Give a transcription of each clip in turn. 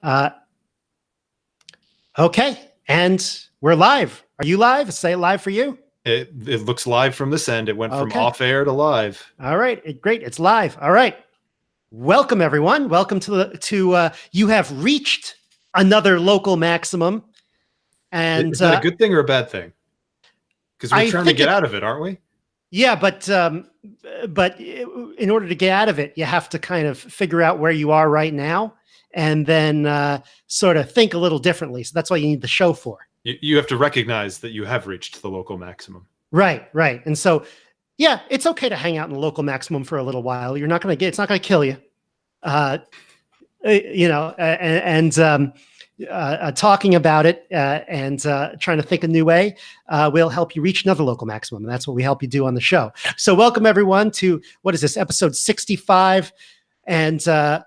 Uh, okay, and we're live. Are you live? Say it live for you. It looks live from this end. It went from Okay. off air to live. All right, great. It's live. All right. Welcome everyone. Welcome to you have reached another local maximum. And is that a good thing or a bad thing? Because we're trying to get out of it, aren't we? Yeah, but in order to get out of it, you have to kind of figure out where you are right now, and then sort of think a little differently. So that's what you need the show for. You have to recognize that you have reached the local maximum. Right. And so, yeah, it's okay to hang out in the local maximum for a little while. You're not going to get, it's not going to kill you. Talking about it and trying to think a new way will help you reach another local maximum. And that's what we help you do on the show. So welcome everyone to, what is this, episode 65. And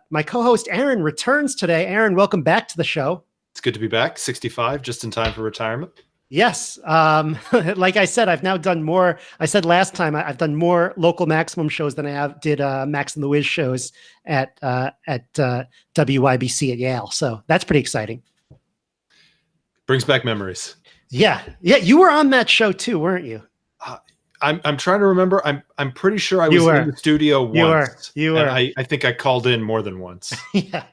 my co-host Aaron returns today. Aaron, welcome back to the show. It's good to be back. 65, just in time for retirement. Yes. Like I said, I've now done more. I said last time I've done more local maximum shows than I did Max and the Wiz shows at WYBC at Yale. So that's pretty exciting. Brings back memories. Yeah. You were on that show too, weren't you? I'm trying to remember. I'm pretty sure I was in the studio once. You were. And I think I called in more than once. Yeah.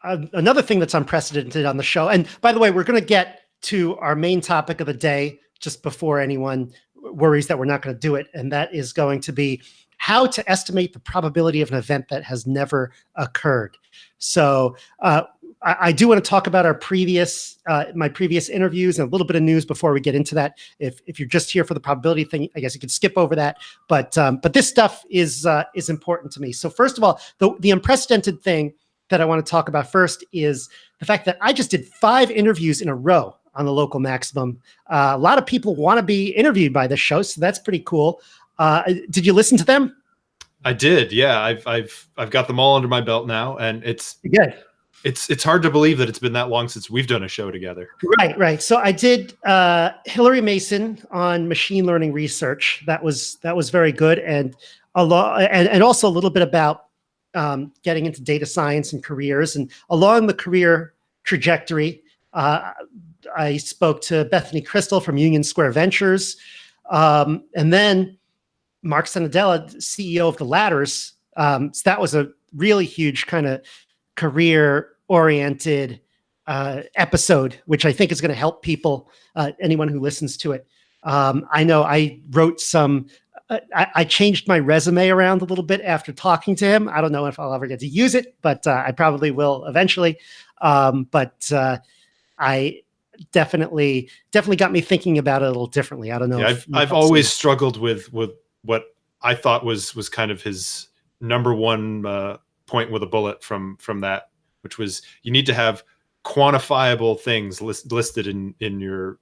Another thing that's unprecedented on the show, and by the way, we're going to get to our main topic of the day just before anyone worries that we're not going to do it, and that is going to be how to estimate the probability of an event that has never occurred. So I do want to talk about our my previous interviews and a little bit of news before we get into that. If you're just here for the probability thing, I guess you could skip over that. But this stuff is important to me. So first of all, the unprecedented thing that I want to talk about first is the fact that I just did 5 interviews in a row on the local maximum. A lot of people want to be interviewed by this show, so that's pretty cool. Did you listen to them? I did. Yeah, I've got them all under my belt now, and it's good. It's hard to believe that it's been that long since we've done a show together. Right. So I did Hillary Mason on machine learning research. That was very good, and and also a little bit about getting into data science and careers. And along the career trajectory, I spoke to Bethany Crystal from Union Square Ventures. And then Mark Sanadella, CEO of The Ladders. So that was a really huge kind of career-oriented episode, which I think is going to help people, anyone who listens to it. I know I wrote some... I changed my resume around a little bit after talking to him. I don't know if I'll ever get to use it, but I probably will eventually. But I definitely got me thinking about it a little differently. I don't know. Yeah, I've always struggled with what I thought was kind of his number one point with a bullet from that, which was you need to have quantifiable things listed in your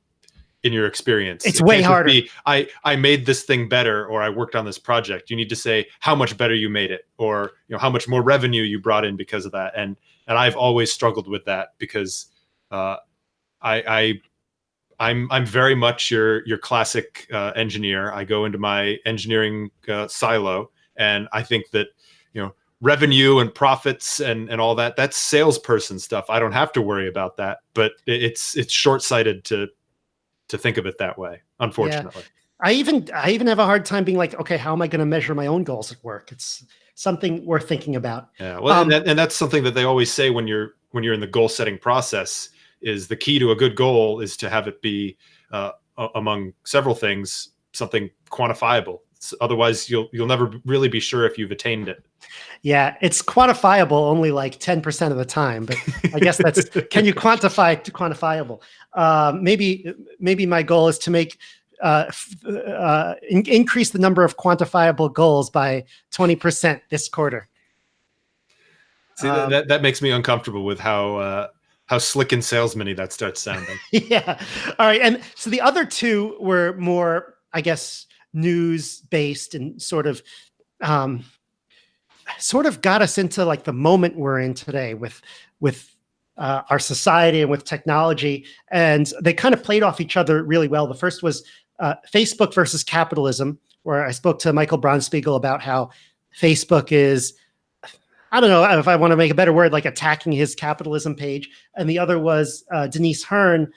experience. It's way harder. I made this thing better, or I worked on this project. You need to say how much better you made it, or how much more revenue you brought in because of that. And I've always struggled with that because I'm very much your classic engineer. I go into my engineering silo, and I think that revenue and profits and all that's salesperson stuff. I don't have to worry about that, but it's short-sighted to think of it that way, unfortunately. Yeah. I even have a hard time being like, okay, how am I going to measure my own goals at work? It's something worth thinking about. Yeah, well, and that's something that they always say when you're in the goal setting process, is the key to a good goal is to have it be among several things, something quantifiable. Otherwise, you'll never really be sure if you've attained it. Yeah, it's quantifiable only like 10% of the time, but I guess that's can you quantify to quantifiable? Maybe my goal is to make increase the number of quantifiable goals by 20% this quarter. See, that makes me uncomfortable with how slick and salesman-y that starts sounding. Yeah. All right. And so the other two were more, I guess, news-based and sort of got us into like the moment we're in today with our society and with technology. And they kind of played off each other really well. The first was Facebook versus capitalism, where I spoke to Michael Bronspiegel about how Facebook is I don't know if I want to make a better word, like attacking his capitalism page. And the other was Denise Hearn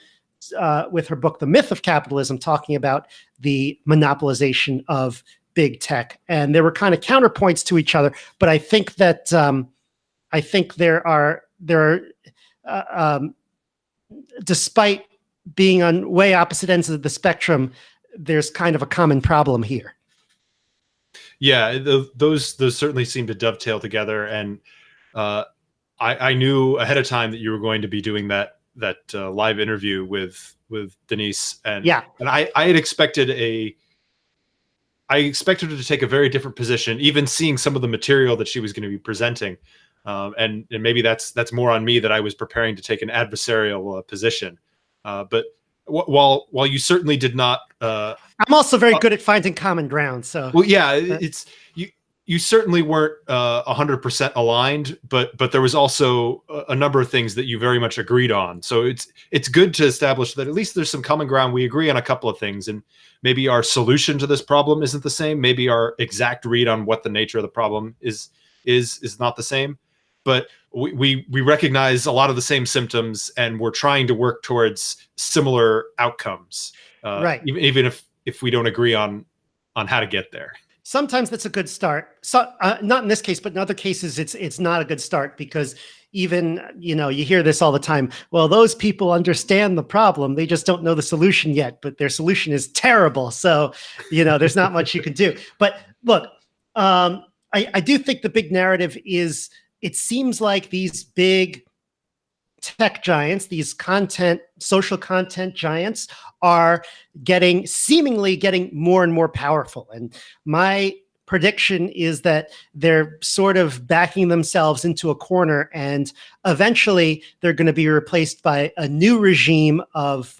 with her book, The Myth of Capitalism, talking about the monopolization of big tech. And there were kind of counterpoints to each other. But I think that there are despite being on way opposite ends of the spectrum, there's kind of a common problem here. Yeah, those certainly seem to dovetail together, and I knew ahead of time that you were going to be doing that live interview with Denise, and I had expected her to take a very different position, even seeing some of the material that she was going to be presenting, and maybe that's more on me that I was preparing to take an adversarial position, but while you certainly did not. I'm also very good at finding common ground. So well, yeah, it's you certainly weren't 100% aligned, but there was also a number of things that you very much agreed on. So it's good to establish that at least there's some common ground. We agree on a couple of things, and maybe our solution to this problem isn't the same. Maybe our exact read on what the nature of the problem is not the same. But we recognize a lot of the same symptoms, and we're trying to work towards similar outcomes. Right. Even if we don't agree on how to get there. Sometimes that's a good start. So not in this case, but in other cases, it's not a good start, because even, you hear this all the time. Well, those people understand the problem. They just don't know the solution yet, but their solution is terrible. So, there's not much you can do. But look, I do think the big narrative is, it seems like these big tech giants, these social content giants, are seemingly getting more and more powerful. And my prediction is that they're sort of backing themselves into a corner, and eventually they're going to be replaced by a new regime of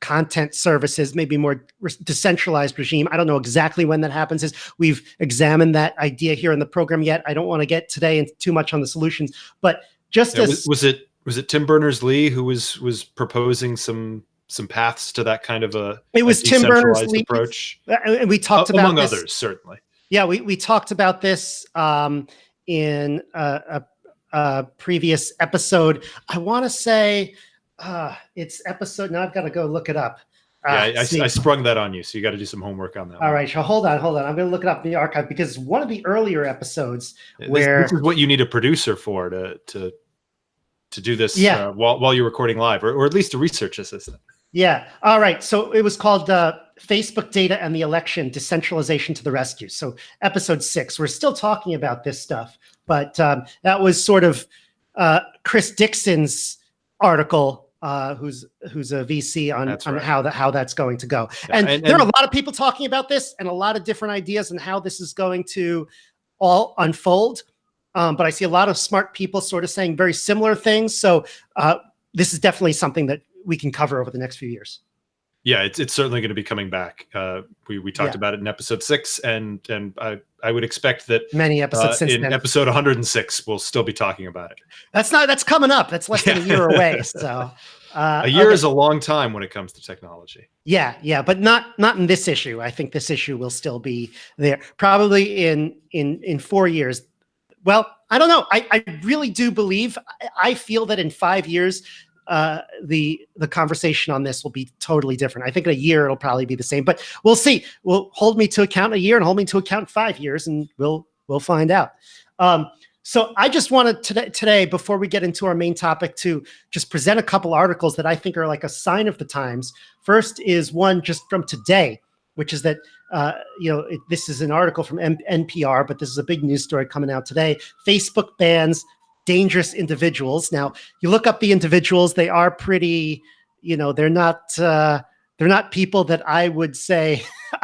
content services, maybe more decentralized regime. I don't know exactly when that happens. We've examined that idea here in the program yet. I don't want to get today into too much on the solutions, but was it Tim Berners-Lee who was proposing some paths to that kind of a Tim Berners-Lee approach, and we talked about among this, others, certainly. Yeah, we talked about this in a previous episode. I want to say it's episode. Now I've got to go look it up. I sprung that on you, so you got to do some homework on that. All right, so hold on. I'm going to look it up in the archive, because one of the earlier episodes this is what you need a producer for to do this while you're recording live, or at least a research assistant. Yeah. All right. So it was called Facebook Data and the Election: Decentralization to the Rescue. So episode 6. We're still talking about this stuff, but that was sort of Chris Dixon's article. Who's a VC on how that's going to go. And there are a lot of people talking about this, and a lot of different ideas on how this is going to all unfold. But I see a lot of smart people sort of saying very similar things. So this is definitely something that we can cover over the next few years. Yeah, it's certainly going to be coming back. We talked about it in episode 6, and I would expect that many episodes since in then. Episode 106 we'll still be talking about it. That's coming up. That's less than a year away. So a year is a long time when it comes to technology. Yeah, but not in this issue. I think this issue will still be there, probably in 4 years. Well, I don't know. I really do believe. I feel that in 5 years, the conversation on this will be totally different. I think in a year it'll probably be the same, but we'll see. We'll hold me to account in a year and hold me to account in 5 years, and we'll find out. So I just wanted today, before we get into our main topic, to just present a couple articles that I think are like a sign of the times. First is one just from today, which is that this is an article from NPR, but this is a big news story coming out today. Facebook bans dangerous individuals. Now, you look up the individuals; they are pretty. They're not people that I would say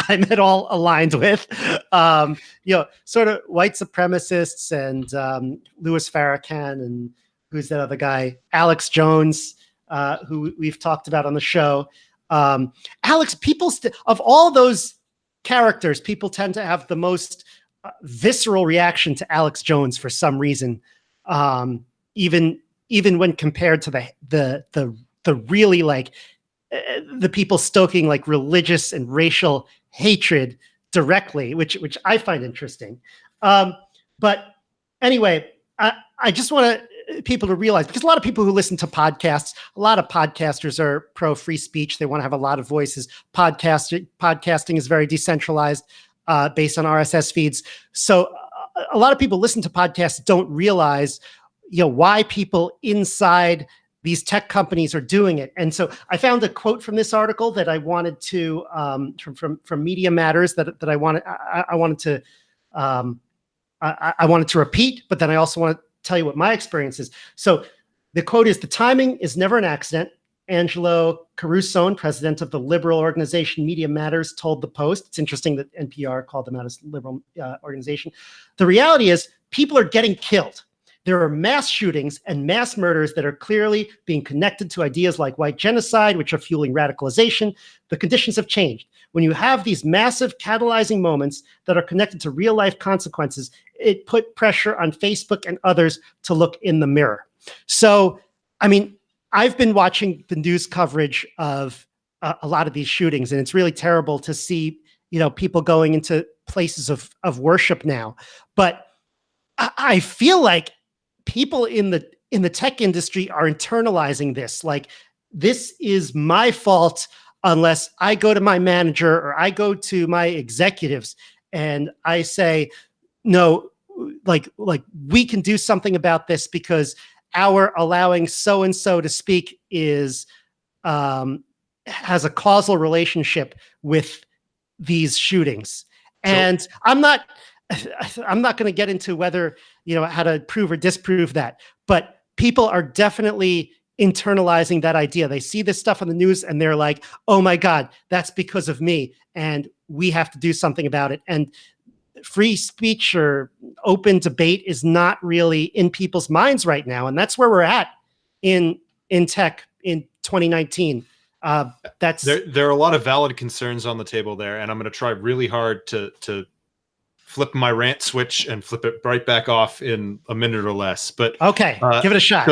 I'm at all aligned with. Sort of white supremacists and Louis Farrakhan, and who's that other guy, Alex Jones, who we've talked about on the show. Alex, of all those characters, people tend to have the most visceral reaction to Alex Jones for some reason. Even when compared to the really like the people stoking like religious and racial hatred directly, which I find interesting. But anyway, I just want people to realize, because a lot of people who listen to podcasts, a lot of podcasters are pro free speech. They want to have a lot of voices. Podcasting is very decentralized, based on RSS feeds. So a lot of people listen to podcasts don't realize, why people inside these tech companies are doing it. And so I found a quote from this article that I wanted to, from Media Matters, that I wanted to, I wanted to repeat, but then I also want to tell you what my experience is. So the quote is, "The timing is never an accident." Angelo Carusone, president of the liberal organization Media Matters, told the Post. It's interesting that NPR called them out as liberal organization. "The reality is people are getting killed. There are mass shootings and mass murders that are clearly being connected to ideas like white genocide, which are fueling radicalization. The conditions have changed. When you have these massive catalyzing moments that are connected to real life consequences, it put pressure on Facebook and others to look in the mirror." So, I mean, I've been watching the news coverage of a lot of these shootings, and it's really terrible to see, people going into places of worship now. But I feel like people in the tech industry are internalizing this. Like, this is my fault unless I go to my manager or I go to my executives and I say, no, like we can do something about this because our allowing so and so to speak is has a causal relationship with these shootings. And I'm not going to get into whether, how to prove or disprove that, but people are definitely internalizing that idea. They see this stuff on the news and they're like, oh my God, that's because of me. And we have to do something about it. And free speech or open debate is not really in people's minds right now. And that's where we're at in tech in 2019. There are a lot of valid concerns on the table there. And I'm going to try really hard to flip my rant switch and flip it right back off in a minute or less. But okay, give it a shot.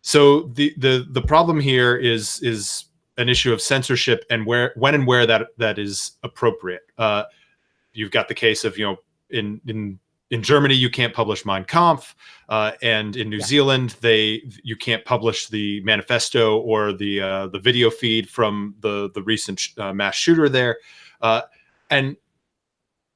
So the problem here is an issue of censorship and when and where that is appropriate. You've got the case of, in Germany you can't publish Mein Kampf, and in New Zealand you can't publish the manifesto or the video feed from the recent mass shooter there, and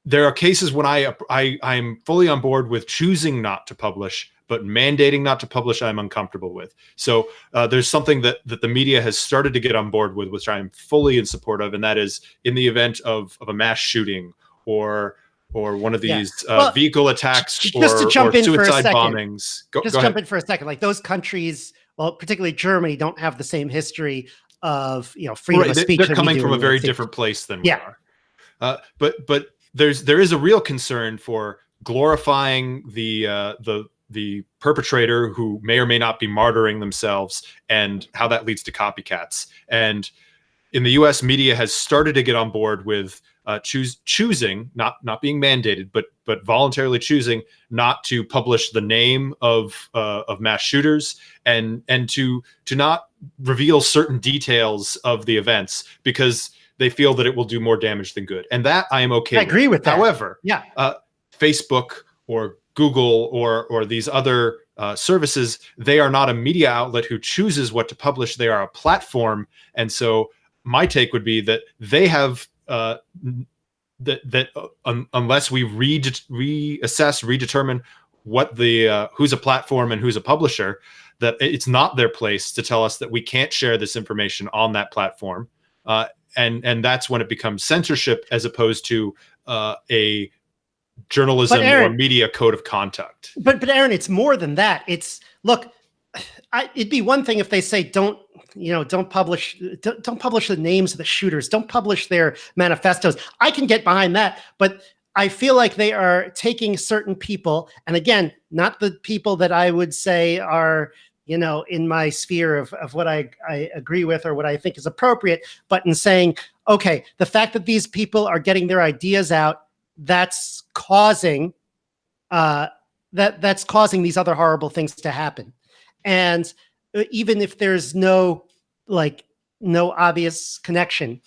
there are cases when I'm fully on board with choosing not to publish, but mandating not to publish I'm uncomfortable with. So there's something that the media has started to get on board with, which I'm fully in support of, and that is in the event of a mass shooting or one of these vehicle attacks or suicide bombings. Jump in for a second. Like, those countries, well, particularly Germany, don't have the same history of freedom of speech. They're coming from a very different place than we are. But there is a real concern for glorifying the perpetrator who may or may not be martyring themselves, and how that leads to copycats. And in the U.S., media has started to get on board with choosing, not being mandated, but voluntarily choosing not to publish the name of mass shooters and to not reveal certain details of the events because they feel that it will do more damage than good. And that I am okay with. I agree with that. However, Facebook or Google or these other services, they are not a media outlet who chooses what to publish. They are a platform. And so my take would be that they have unless we reassess, redetermine what who's a platform and who's a publisher, that it's not their place to tell us that we can't share this information on that platform. And that's when it becomes censorship as opposed to a journalism or media code of conduct. But Aaron, it's more than that. It's, look, it'd be one thing if they say don't publish the names of the shooters, don't publish their manifestos. I can get behind that, but I feel like they are taking certain people, and again, not the people that I would say are in my sphere of what I agree with or what I think is appropriate, but in saying, okay, the fact that these people are getting their ideas out, that's causing that's causing these other horrible things to happen. And even if there's no obvious connection.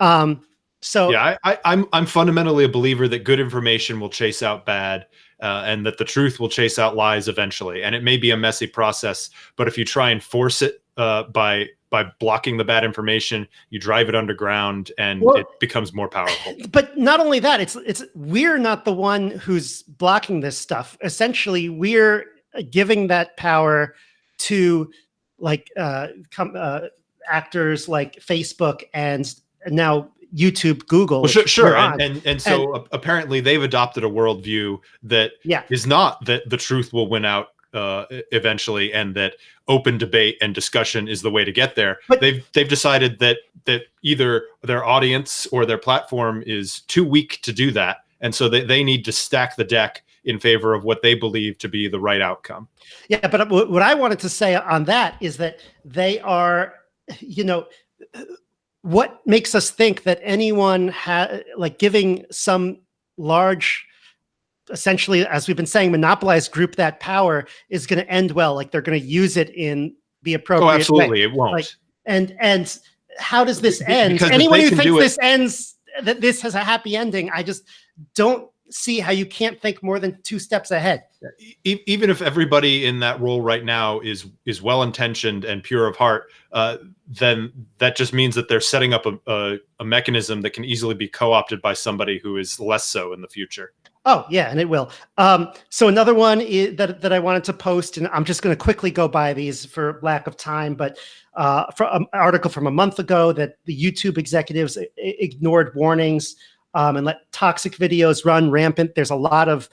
So yeah, I'm fundamentally a believer that good information will chase out bad. and that the truth will chase out lies eventually. And it may be a messy process, but if you try and force it by blocking the bad information, you drive it underground, and Well, it becomes more powerful. But not only that, it's we're not the one who's blocking this stuff. Essentially, we're giving that power to like actors like Facebook and now YouTube, Google. Well, which sure. we're on. And so apparently they've adopted a worldview that Yeah. is not that the truth will win out eventually, and that open debate and discussion is the way to get there. But- They've decided that either their audience or their platform is too weak to do that, and so they need to stack the deck in favor of what they believe to be the right outcome. Yeah, but what I wanted to say on that is that they are, what makes us think that anyone like giving some large, essentially, as we've been saying, monopolized group that power is going to end well. Like they're going to use it in the appropriate way. Oh, absolutely, it won't. Like, and how does this end? Because Anyone they who can thinks do this ends, that this has a happy ending, I just don't see how you can't think more than 2 steps ahead. Even if everybody in that role right now is well-intentioned and pure of heart, then that just means that they're setting up a mechanism that can easily be co-opted by somebody who is less so in the future. Oh yeah, and it will. So another one that I wanted to post, and I'm just going to quickly go by these for lack of time, but from an article from a month ago that the YouTube executives ignored warnings and let toxic videos run rampant. There's a lot of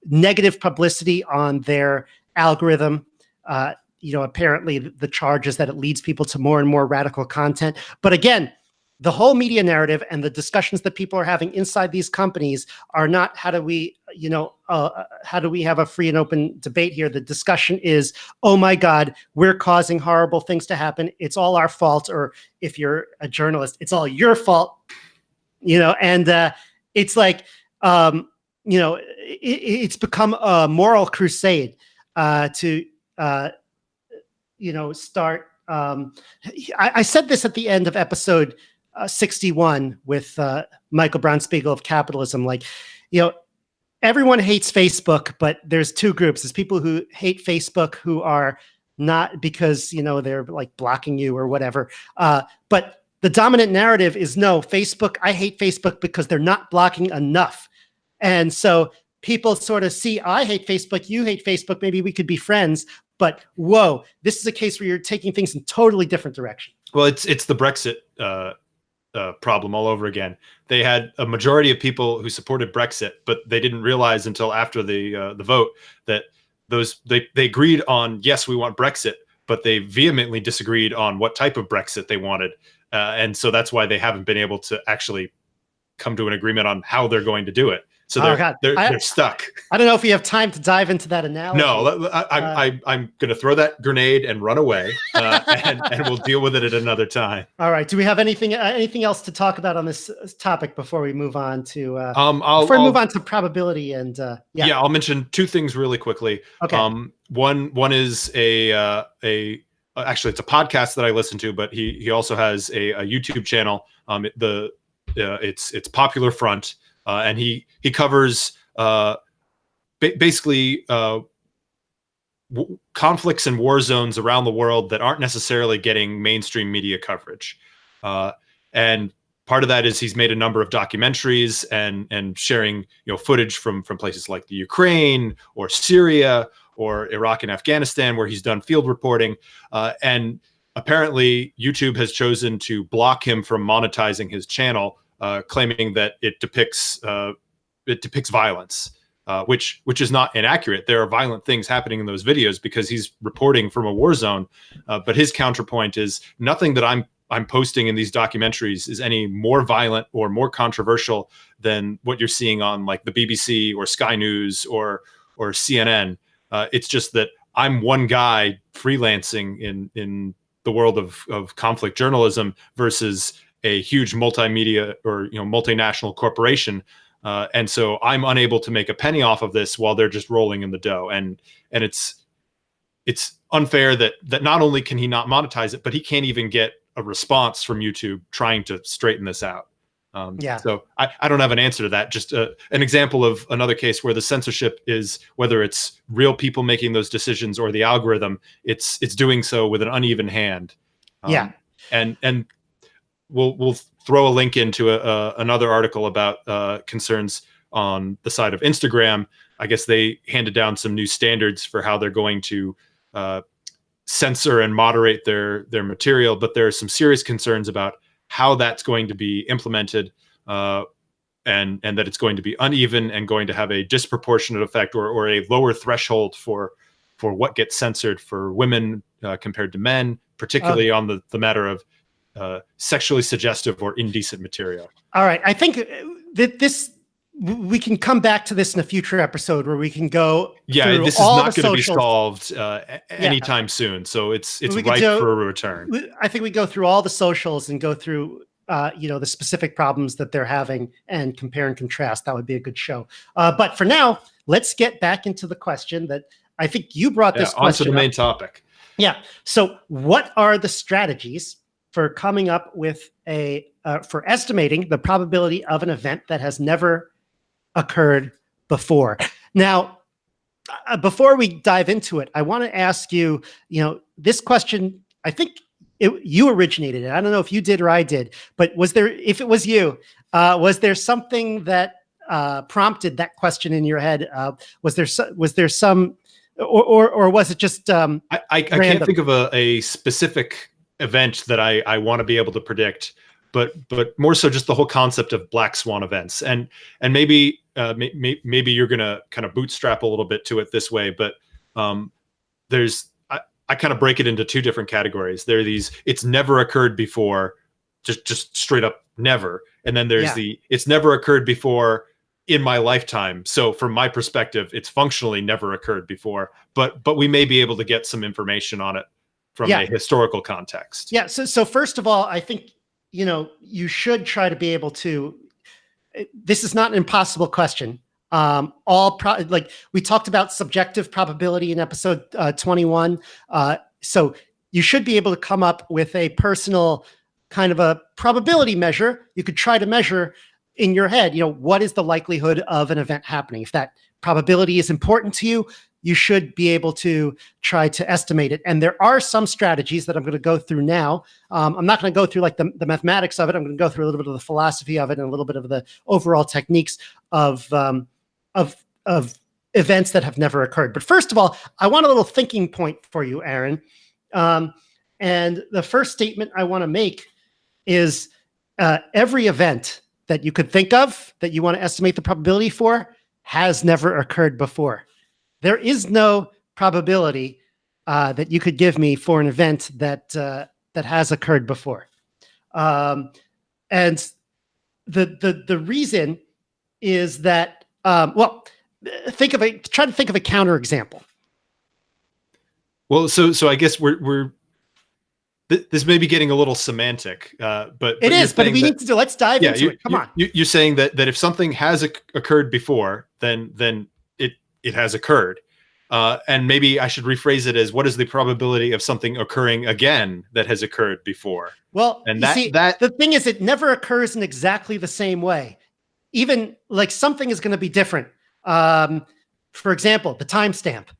negative publicity on their algorithm. Apparently the charge is that it leads people to more and more radical content. But again, the whole media narrative and the discussions that people are having inside these companies are not how do we have a free and open debate here. The discussion is, oh my God, we're causing horrible things to happen. It's all our fault. Or if you're a journalist, it's all your fault. And it's like, it's become a moral crusade to start. I said this at the end of episode 61 with Michael Braunspiegel of Capitalism. Like, everyone hates Facebook, but there's 2 groups. There's people who hate Facebook who are not because, they're like blocking you or whatever. But the dominant narrative is no, Facebook, I hate Facebook because they're not blocking enough. And so people sort of see, I hate Facebook, you hate Facebook, maybe we could be friends. But whoa, this is a case where you're taking things in totally different direction. Well, it's the Brexit problem all over again. They had a majority of people who supported Brexit, but they didn't realize until after the vote that they agreed on, yes, we want Brexit, but they vehemently disagreed on what type of Brexit they wanted. And so that's why they haven't been able to actually come to an agreement on how they're going to do it. So they're stuck. I don't know if you have time to dive into that analogy. No, I'm going to throw that grenade and run away, and we'll deal with it at another time. All right. Do we have anything else to talk about on this topic before we move on to move on to probability and yeah, I'll mention 2 things really quickly. Okay. One is actually it's a podcast that I listen to, but he also has a YouTube channel. It's Popular Front. And he covers basically conflicts and war zones around the world that aren't necessarily getting mainstream media coverage. And part of that is he's made a number of documentaries and sharing footage from places like the Ukraine or Syria or Iraq and Afghanistan, where he's done field reporting. And apparently YouTube has chosen to block him from monetizing his channel, claiming that it depicts violence, which is not inaccurate. There are violent things happening in those videos because he's reporting from a war zone. But his counterpoint is nothing that I'm posting in these documentaries is any more violent or more controversial than what you're seeing on like the BBC or Sky News or CNN. It's just that I'm one guy freelancing in the world of conflict journalism versus a huge multimedia or multinational corporation, and so I'm unable to make a penny off of this while they're just rolling in the dough. And it's unfair that not only can he not monetize it, but he can't even get a response from YouTube trying to straighten this out. Yeah. So I don't have an answer to that. Just an example of another case where the censorship is, whether it's real people making those decisions or the algorithm, it's doing so with an uneven hand. Yeah. And we'll throw a link into another article about concerns on the side of Instagram. I guess they handed down some new standards for how they're going to censor and moderate their material, but there are some serious concerns about how that's going to be implemented, and that it's going to be uneven and going to have a disproportionate effect or a lower threshold for what gets censored for women compared to men, particularly on the matter of sexually suggestive or indecent material. All right. I think that we can come back to this in a future episode where we can go through this is all not the going to be socials. solved anytime soon. So it's We could ripe do- for a return. I think we go through all the socials and go through the specific problems that they're having and compare and contrast. That would be a good show. But for now, let's get back into the question that I think you brought this On to question the main up. topic. Yeah. So what are the strategies for coming up with for estimating the probability of an event that has never occurred before? Now, before we dive into it, I want to ask you, this question, I think you originated it. I don't know if you did or I did, but if it was you, was there something that prompted that question in your head? Was there some, or was it just I can't think of a specific event that I want to be able to predict, but more so just the whole concept of black swan events, and maybe maybe you're gonna kind of bootstrap a little bit to it this way, but I kind of break it into two different categories. There are these it's never occurred before, just straight up never, and then there's it's never occurred before in my lifetime. So from my perspective, it's functionally never occurred before, but we may be able to get some information on it from a historical context. Yeah. So first of all, I think, you should try to be able to, this is not an impossible question. Like we talked about subjective probability in episode 21. So you should be able to come up with a personal kind of a probability measure. You could try to measure in your head, what is the likelihood of an event happening? If that probability is important to you, you should be able to try to estimate it. And there are some strategies that I'm going to go through now. I'm not going to go through like the mathematics of it. I'm going to go through a little bit of the philosophy of it and a little bit of the overall techniques of events that have never occurred. But first of all, I want a little thinking point for you, Aaron. And the first statement I want to make is every event that you could think of that you want to estimate the probability for has never occurred before. There is no probability that you could give me for an event that has occurred before, and the reason is that try to think of a counterexample. Well, so I guess this may be getting a little semantic, but it is. But we need to let's dive into it. Come on. You're saying that if something has occurred before, then it has occurred, and maybe I should rephrase it as, what is the probability of something occurring again that has occurred before? Well, and the thing is, it never occurs in exactly the same way. Even like something is going to be different. For example, the timestamp.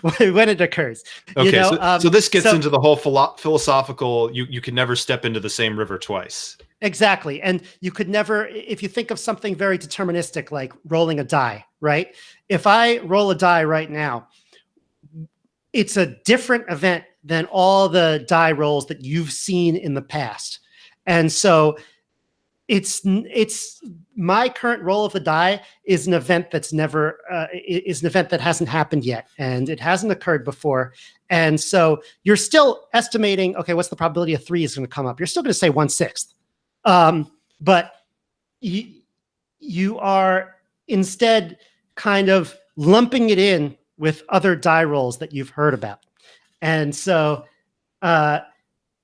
When it occurs. Okay, so this gets into the whole philosophical, you can never step into the same river twice. Exactly. And you could never, if you think of something very deterministic, like rolling a die, right? If I roll a die right now, it's a different event than all the die rolls that you've seen in the past. And so it's my current roll of the die is an event that's never is an event that hasn't happened yet, and it hasn't occurred before. And so you're still estimating, okay, what's the probability of 3 is going to come up? You're still going to say 1/6, but you are instead kind of lumping it in with other die rolls that you've heard about, and so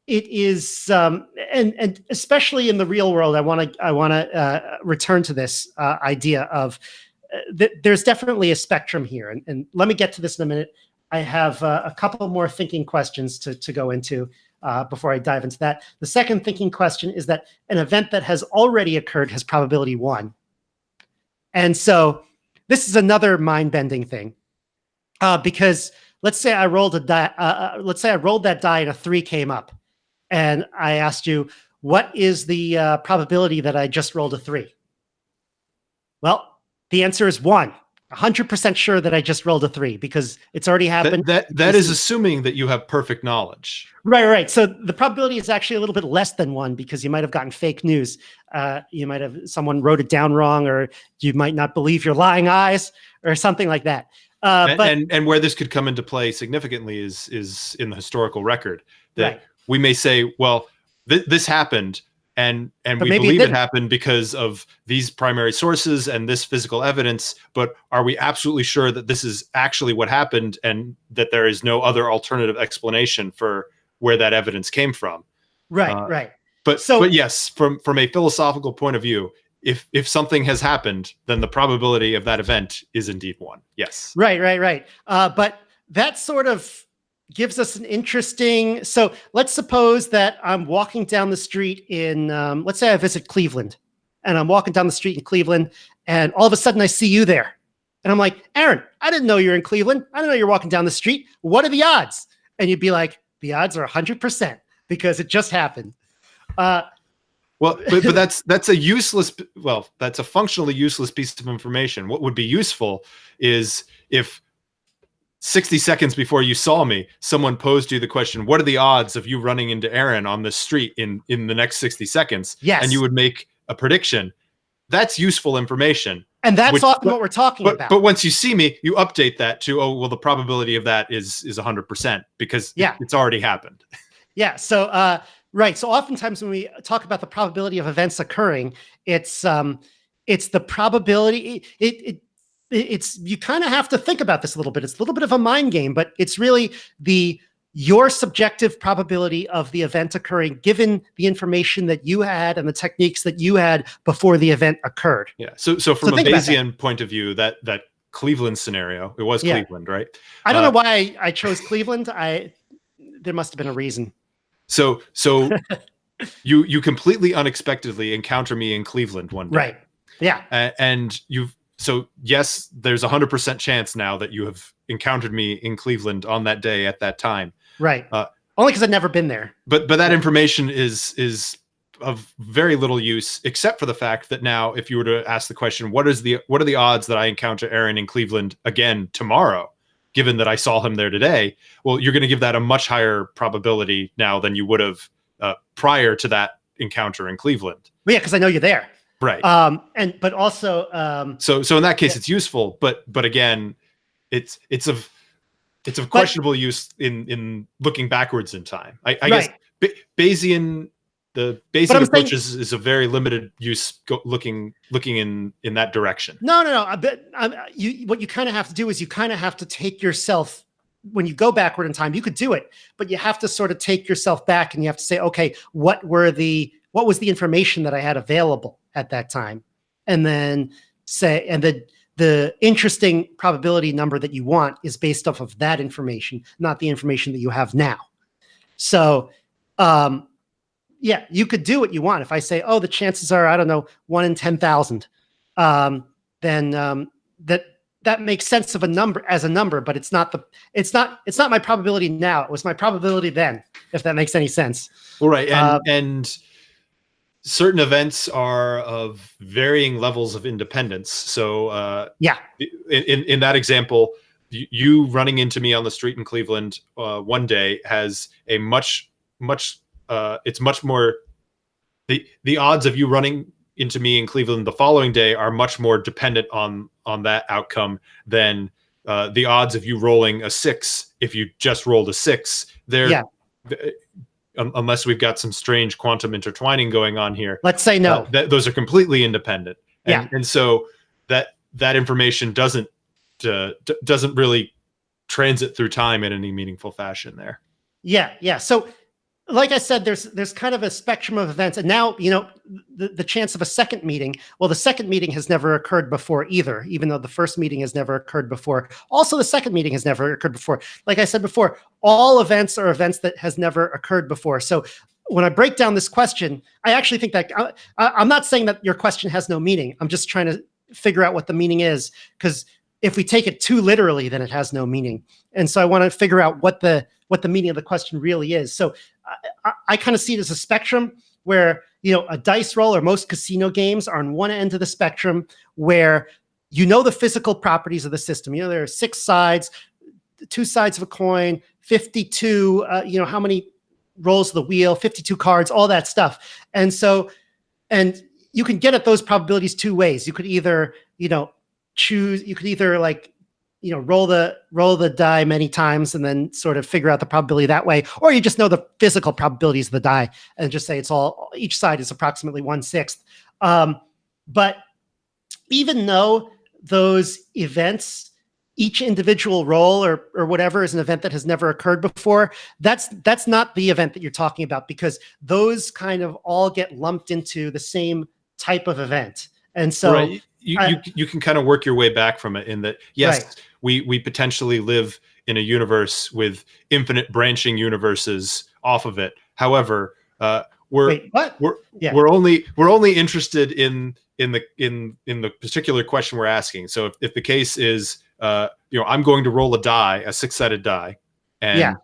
it is, and especially in the real world, I want to return to this idea of there's definitely a spectrum here, and let me get to this in a minute. I have a couple more thinking questions to go into. before I dive into that. The second thinking question is that an event that has already occurred has probability 1. And so this is another mind-bending thing, because let's say I rolled a die. Let's say I rolled that die and a 3 came up, and I asked you, what is the probability that I just rolled a 3? Well, the answer is 1. 100% sure that I just rolled a 3 because it's already happened. That is assuming that you have perfect knowledge. Right. So the probability is actually a little bit less than 1 because you might have gotten fake news. You might have someone wrote it down wrong, or you might not believe your lying eyes, or something like that. And where this could come into play significantly is in the historical record that we may say, well, this happened. And we believe it happened because of these primary sources and this physical evidence, but are we absolutely sure that this is actually what happened and that there is no other alternative explanation for where that evidence came from? Right. But yes, from a philosophical point of view, if something has happened, then the probability of that event is indeed 1. Yes. Right. But that sort of gives us an interesting. So let's suppose that I'm walking down the street in, let's say I visit Cleveland, and I'm walking down the street in Cleveland, and all of a sudden I see you there. And I'm like, Aaron, I didn't know you're in Cleveland. I didn't know you're walking down the street. What are the odds? And you'd be like, the odds are 100% because it just happened. Well, but that's a useless. Well, that's a functionally useless piece of information. What would be useful is if 60 seconds before you saw me, someone posed you the question, what are the odds of you running into Aaron on the street in the next 60 seconds? Yes. And you would make a prediction. That's useful information. And that's often what we're talking about. But once you see me, you update that to, oh, well, the probability of that is 100% because it's already happened. Yeah. So, right. So oftentimes when we talk about the probability of events occurring, it's the probability. It's you kind of have to think about this a little bit. It's a little bit of a mind game, but it's really your subjective probability of the event occurring given the information that you had and the techniques that you had before the event occurred. Yeah. So from a Bayesian point of view, that Cleveland scenario, it was Cleveland, right? I don't know why I chose Cleveland. There must have been a reason. So you completely unexpectedly encounter me in Cleveland one day. Right. Yeah. So yes, there's 100% chance now that you have encountered me in Cleveland on that day at that time. Right. Only because I've never been there. But that information is of very little use, except for the fact that now, if you were to ask the question, what are the odds that I encounter Aaron in Cleveland again tomorrow, given that I saw him there today? Well, you're going to give that a much higher probability now than you would have prior to that encounter in Cleveland. Well, yeah, because I know you're there. Right. But also, so in that case, it's useful, but again, it's of questionable use in looking backwards in time. I guess Bayesian approach is a very limited use looking in that direction. No. What you kind of have to do is you kind of have to take yourself, when you go backward in time, you could do it, but you have to sort of take yourself back and you have to say, okay, what was the information that I had available at that time? And then the interesting probability number that you want is based off of that information, not the information that you have now. So, you could do what you want. If I say, oh, the chances are, I don't know, 1 in 10,000, then that makes sense of a number, but it's not my probability now. It was my probability then, if that makes any sense. Well, right. And certain events are of varying levels of independence. So in that example, you running into me on the street in Cleveland one day has a it's much more, the odds of you running into me in Cleveland the following day are much more dependent on that outcome than the odds of you rolling a 6 if you just rolled a 6. Unless we've got some strange quantum intertwining going on here. Let's say no. Those are completely independent. And so that information doesn't really transit through time in any meaningful fashion there. Yeah. So like I said, there's kind of a spectrum of events, and now the chance of a second meeting. Well, the second meeting has never occurred before either, even though the first meeting has never occurred before. Also, the second meeting has never occurred before. Like I said before, all events are events that has never occurred before. So when I break down this question, I actually think that I'm not saying that your question has no meaning. I'm just trying to figure out what the meaning is, because if we take it too literally, then it has no meaning. And so I want to figure out what the meaning of the question really is. So I kind of see it as a spectrum where, a dice roll or most casino games are on one end of the spectrum where the physical properties of the system. There are 6 sides, 2 sides of a coin, 52, how many rolls of the wheel, 52 cards, all that stuff. And so, and you can get at those probabilities 2 ways. You could either, choose, you could either roll the die many times and then sort of figure out the probability that way, or you just know the physical probabilities of the die and just say each side is approximately 1/6. But even though those events, each individual roll or whatever is an event that has never occurred before, that's not the event that you're talking about, because those kind of all get lumped into the same type of event. And so right. You can kind of work your way back from it in that, yes, right, we potentially live in a universe with infinite branching universes off of it. However, we're only interested in the particular question we're asking. So if the case is I'm going to roll a die, a 6-sided die, and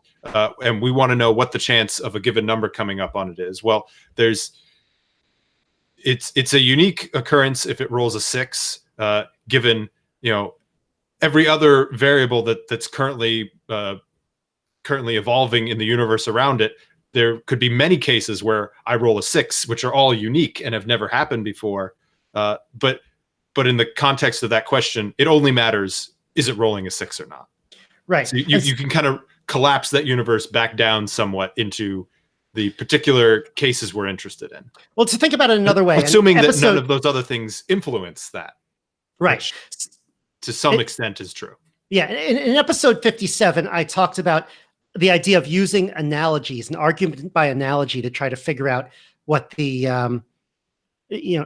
and we want to know what the chance of a given number coming up on it is. Well, it's a unique occurrence if it rolls a 6, given every other variable that's currently evolving in the universe around it. There could be many cases where I roll a 6, which are all unique and have never happened before. But in the context of that question, it only matters, is it rolling a 6 or not? Right. So you can kind of collapse that universe back down somewhat into the particular cases we're interested in. Well, to think about it another way, assuming that none of those other things influence that, right, which to some extent is true. Yeah, in episode 57, I talked about the idea of using analogies, an argument by analogy, to try to figure out what the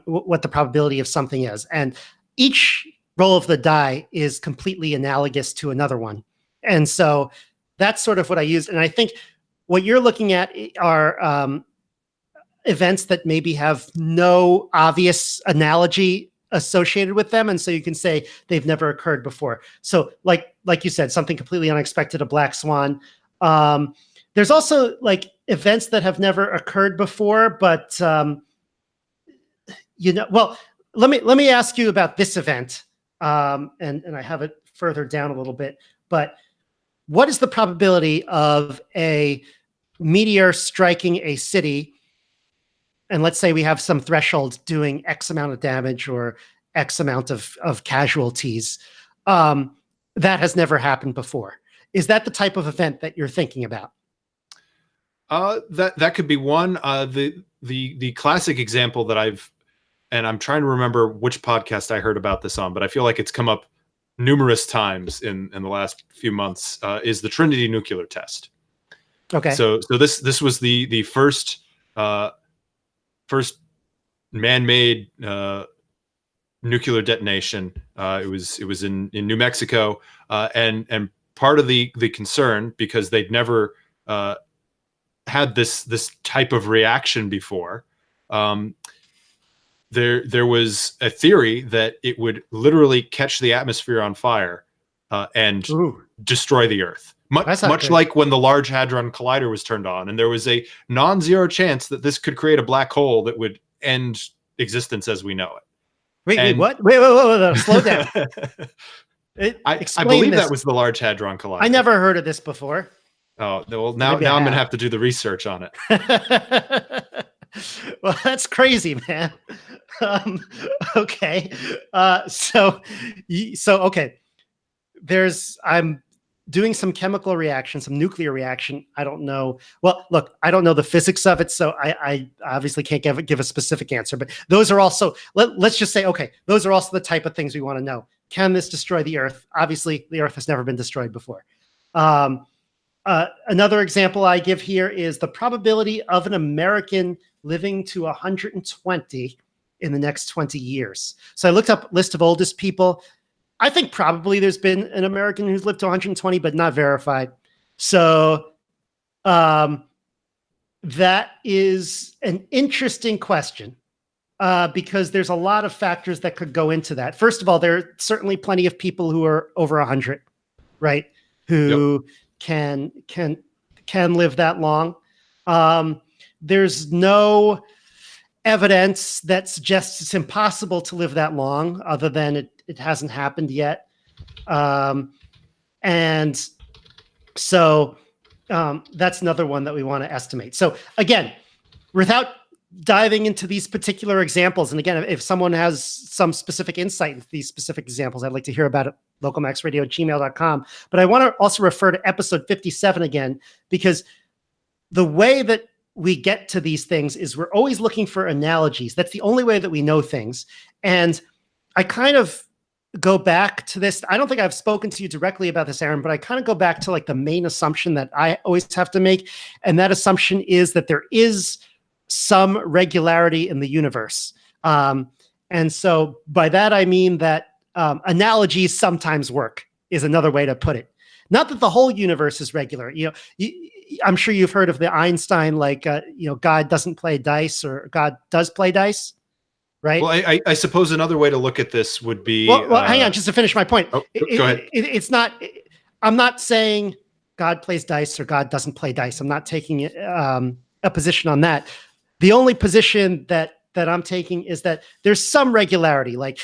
what the probability of something is, and each roll of the die is completely analogous to another one, and so that's sort of what I used. And I think what you're looking at are events that maybe have no obvious analogy associated with them, and so you can say they've never occurred before. So like you said, something completely unexpected, a black swan. There's also events that have never occurred before, but well, let me ask you about this event, and I have it further down a little bit. But what is the probability of a meteor striking a city? And let's say we have some threshold doing X amount of damage or X amount of casualties. That has never happened before. Is that the type of event that you're thinking about? That could be one. The classic example that I'm trying to remember which podcast I heard about this on, but I feel like it's come up numerous times in the last few months, is the Trinity nuclear test. Okay. So this was the first man-made nuclear detonation. It was in New Mexico, and part of the concern, because they'd never had this type of reaction before. There was a theory that it would literally catch the atmosphere on fire and destroy the Earth. Much like when the Large Hadron Collider was turned on, and there was a non-zero chance that this could create a black hole that would end existence as we know it. Wait, what? Wait, slow down. I believe that was the Large Hadron Collider. I never heard of this before. Oh, well, now I'm going to have to do the research on it. Well, that's crazy, man. Okay. So okay. I'm doing some chemical reaction, some nuclear reaction. I don't know. Well, look, I don't know the physics of it, so I obviously can't give a specific answer. But those are also, let's just say, okay, those are also the type of things we want to know. Can this destroy the Earth? Obviously, the Earth has never been destroyed before. Another example I give here is the probability of an American living to 120 in the next 20 years. So I looked up list of oldest people. I think probably there's been an American who's lived to 120, but not verified. So that is an interesting question because there's a lot of factors that could go into that. First of all, there are certainly plenty of people who are over 100, right? Who can live that long. There's no evidence that suggests it's impossible to live that long, other than it hasn't happened yet. And so that's another one that we want to estimate. So again, without diving into these particular examples, and again, if someone has some specific insight into these specific examples, I'd like to hear about it, localmaxradio@gmail.com. But I want to also refer to episode 57 again, because the way that we get to these things is we're always looking for analogies. That's the only way that we know things. And I kind of go back to this. I don't think I've spoken to you directly about this, Aaron, but I kind of go back to like the main assumption that I always have to make. And that assumption is that there is some regularity in the universe. And so by that, I mean that analogies sometimes work is another way to put it. Not that the whole universe is regular. You know, I'm sure you've heard of the Einstein, like, God doesn't play dice, or God does play dice, right? Well, I suppose another way to look at this would be... Well, hang on, just to finish my point. Go ahead. It's not, I'm not saying God plays dice or God doesn't play dice. I'm not taking a position on that. The only position that I'm taking is that there's some regularity. Like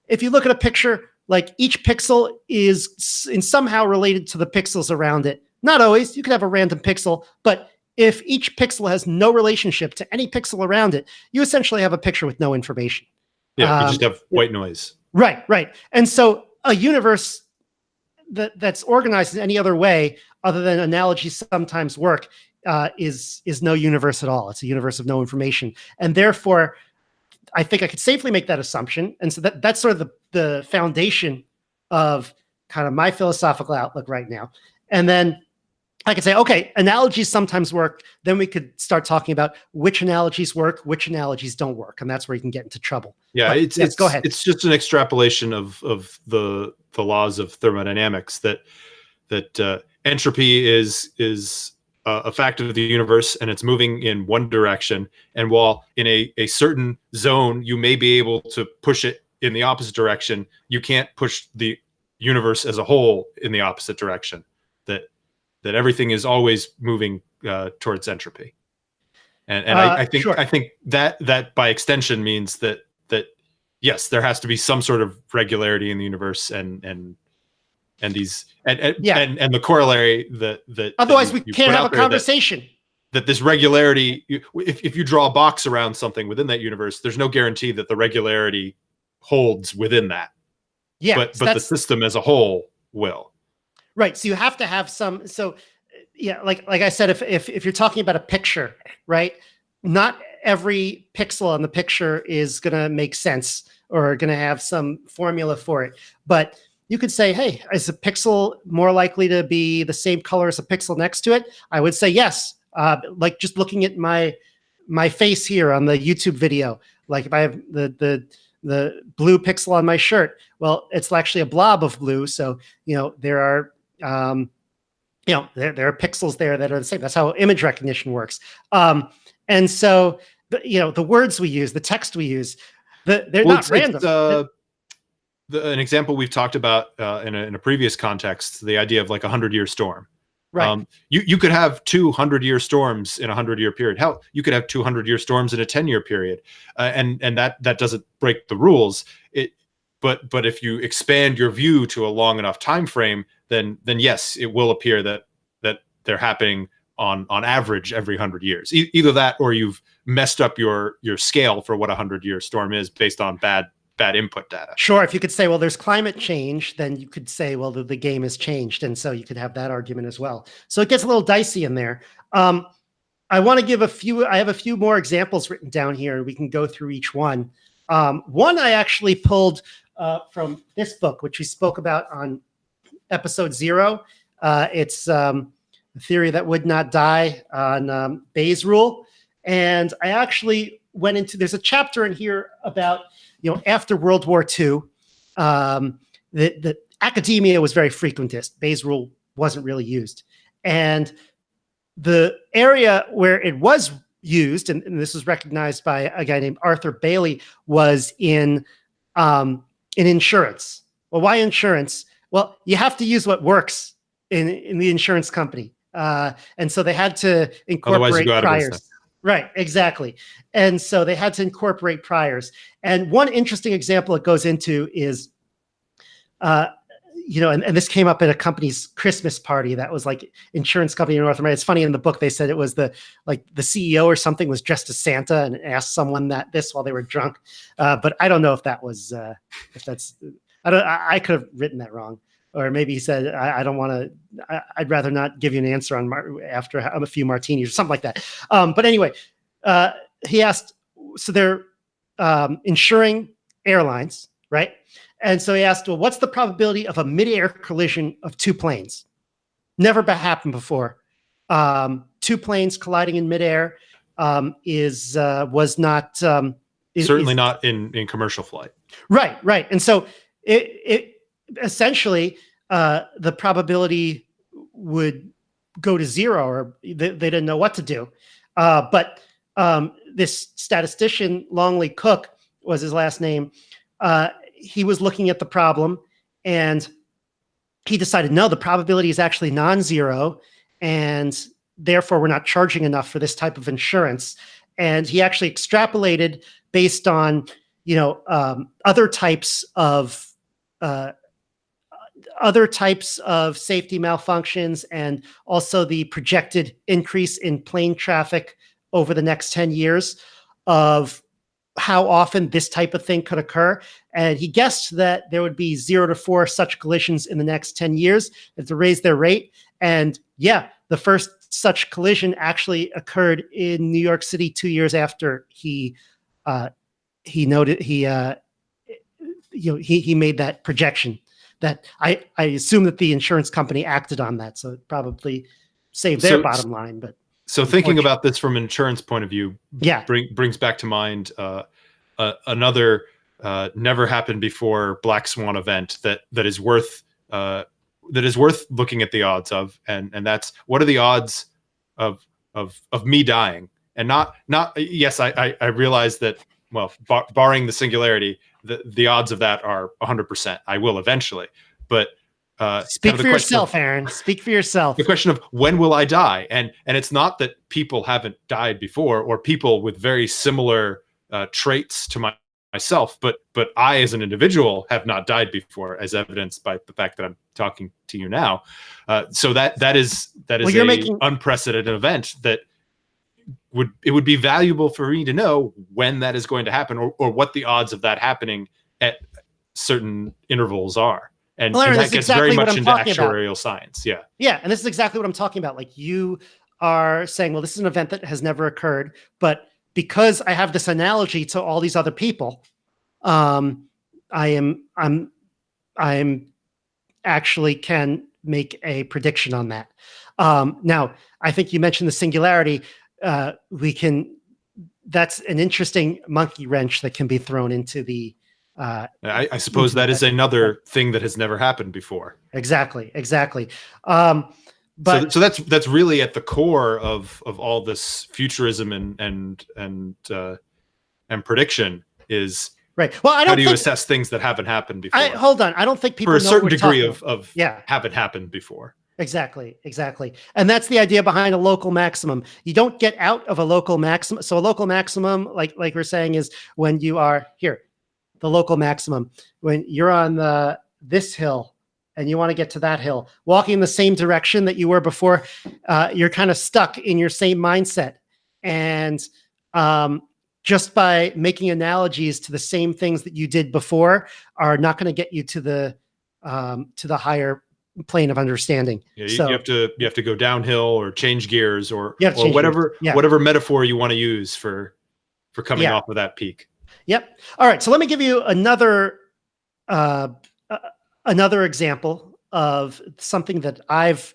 if you look at a picture, like each pixel is somehow related to the pixels around it. Not always. You could have a random pixel, but if each pixel has no relationship to any pixel around it, you essentially have a picture with no information. Yeah, you just have white noise. Right. And so a universe that's organized in any other way other than analogies sometimes work is no universe at all. It's a universe of no information. And therefore, I think I could safely make that assumption. And so that's sort of the foundation of kind of my philosophical outlook right now. And then I could say, okay, analogies sometimes work. Then we could start talking about which analogies work, which analogies don't work. And that's where you can get into trouble. Yeah, but, go ahead. It's just an extrapolation of the laws of thermodynamics that entropy is a fact of the universe, and it's moving in one direction. And while in a certain zone, you may be able to push it in the opposite direction, you can't push the universe as a whole in the opposite direction. That everything is always moving towards entropy. And I think sure. I think that by extension means that yes, there has to be some sort of regularity in the universe, and the corollary that otherwise we can't have a conversation. That this regularity, if you draw a box around something within that universe, there's no guarantee that the regularity holds within that. Yeah, but the system as a whole will. Right. So you have to have some. So yeah, like I said, if you're talking about a picture, right? Not every pixel on the picture is going to make sense or going to have some formula for it. But you could say, hey, is a pixel more likely to be the same color as a pixel next to it? I would say yes. Like just looking at my face here on the YouTube video, like if I have the blue pixel on my shirt, well, it's actually a blob of blue. So, there are, there are pixels there that are the same. That's how image recognition works. And so, the words we use, the text we use, they're not random. An example we've talked about in a previous context, the idea of like 100-year storm. Right. You could have 200-year storms in a 100-year period. Hell, you could have 200-year storms in a 10-year period, and that doesn't break the rules. But if you expand your view to a long enough time frame, then yes, it will appear that they're happening on average every 100 years. Either that, or you've messed up your scale for what a 100-year storm is based on bad input data. Sure. If you could say, well, there's climate change, then you could say, well, the game has changed. And so you could have that argument as well. So it gets a little dicey in there. I want to give I have a few more examples written down here, and we can go through each one. One I actually pulled from this book, which we spoke about on episode 0. It's the theory that would not die on Bayes' rule. And I actually went into, there's a chapter in here about, after World War II, the academia was very frequentist. Bayes' rule wasn't really used. And the area where it was used, and this was recognized by a guy named Arthur Bailey, was in insurance. Well, why insurance? Well, you have to use what works in the insurance company. And so they had to incorporate priors. Right, exactly. And so they had to incorporate priors. And one interesting example it goes into is, and this came up at a company's Christmas party that was like insurance company in North America. It's funny, in the book they said it was the CEO or something was dressed as Santa and asked someone this while they were drunk. But I don't know if that was I could have written that wrong. Or maybe he said, I don't want to, I'd rather not give you an answer after a few martinis or something like that. But anyway, he asked, so they're insuring airlines, right? And so he asked, well, what's the probability of a midair collision of two planes? Never happened before. Two planes colliding in midair was not... certainly not in commercial flight. Right. And so it essentially, the probability would go to zero, or they didn't know what to do. But this statistician, Longley Cook was his last name, he was looking at the problem, and he decided, no, the probability is actually non-zero, and therefore we're not charging enough for this type of insurance. And he actually extrapolated based on, other types of safety malfunctions, and also the projected increase in plane traffic over the next 10 years of how often this type of thing could occur. And he guessed that there would be 0 to 4 such collisions in the next 10 years, and to raise their rate. And yeah, the first such collision actually occurred in New York City 2 years after he made that projection. That I assume that the insurance company acted on that, so it probably saved their bottom line. But so thinking about this from an insurance point of view, brings back to mind another never happened before black swan event that is worth looking at the odds of, and that's, what are the odds of me dying? And not yes, I realize that, well, barring the singularity, the odds of that are 100%. I will eventually, but speak for yourself, Aaron. Speak for yourself. The question of when will I die, and it's not that people haven't died before, or people with very similar traits to myself, but I as an individual have not died before, as evidenced by the fact that I'm talking to you now. So that is an unprecedented event that would be valuable for me to know when that is going to happen, or what the odds of that happening at certain intervals are. And, Aaron, and that gets exactly very much into actuarial about. Science. Yeah. Yeah. And this is exactly what I'm talking about. Like, you are saying, well, this is an event that has never occurred, but because I have this analogy to all these other people, I'm actually can make a prediction on that. Now, I think you mentioned the singularity. That's an interesting monkey wrench that can be thrown into the, I suppose that is another thing that has never happened before. Exactly. But so that's really at the core of all this futurism and prediction is, right. Well, how do you assess things that haven't happened before? Hold on. I don't think people for a know certain degree of haven't happened before. Exactly. And that's the idea behind a local maximum. You don't get out of a local maximum. So a local maximum, like we're saying, is when you are here, the local maximum, when you're on this hill and you want to get to that hill, walking in the same direction that you were before, you're kind of stuck in your same mindset. And just by making analogies to the same things that you did before are not going to get you to the higher plane of understanding. Yeah, you have to go downhill or change gears or whatever metaphor you want to use for coming off of that peak. Yep. All right. So let me give you another example of something that I've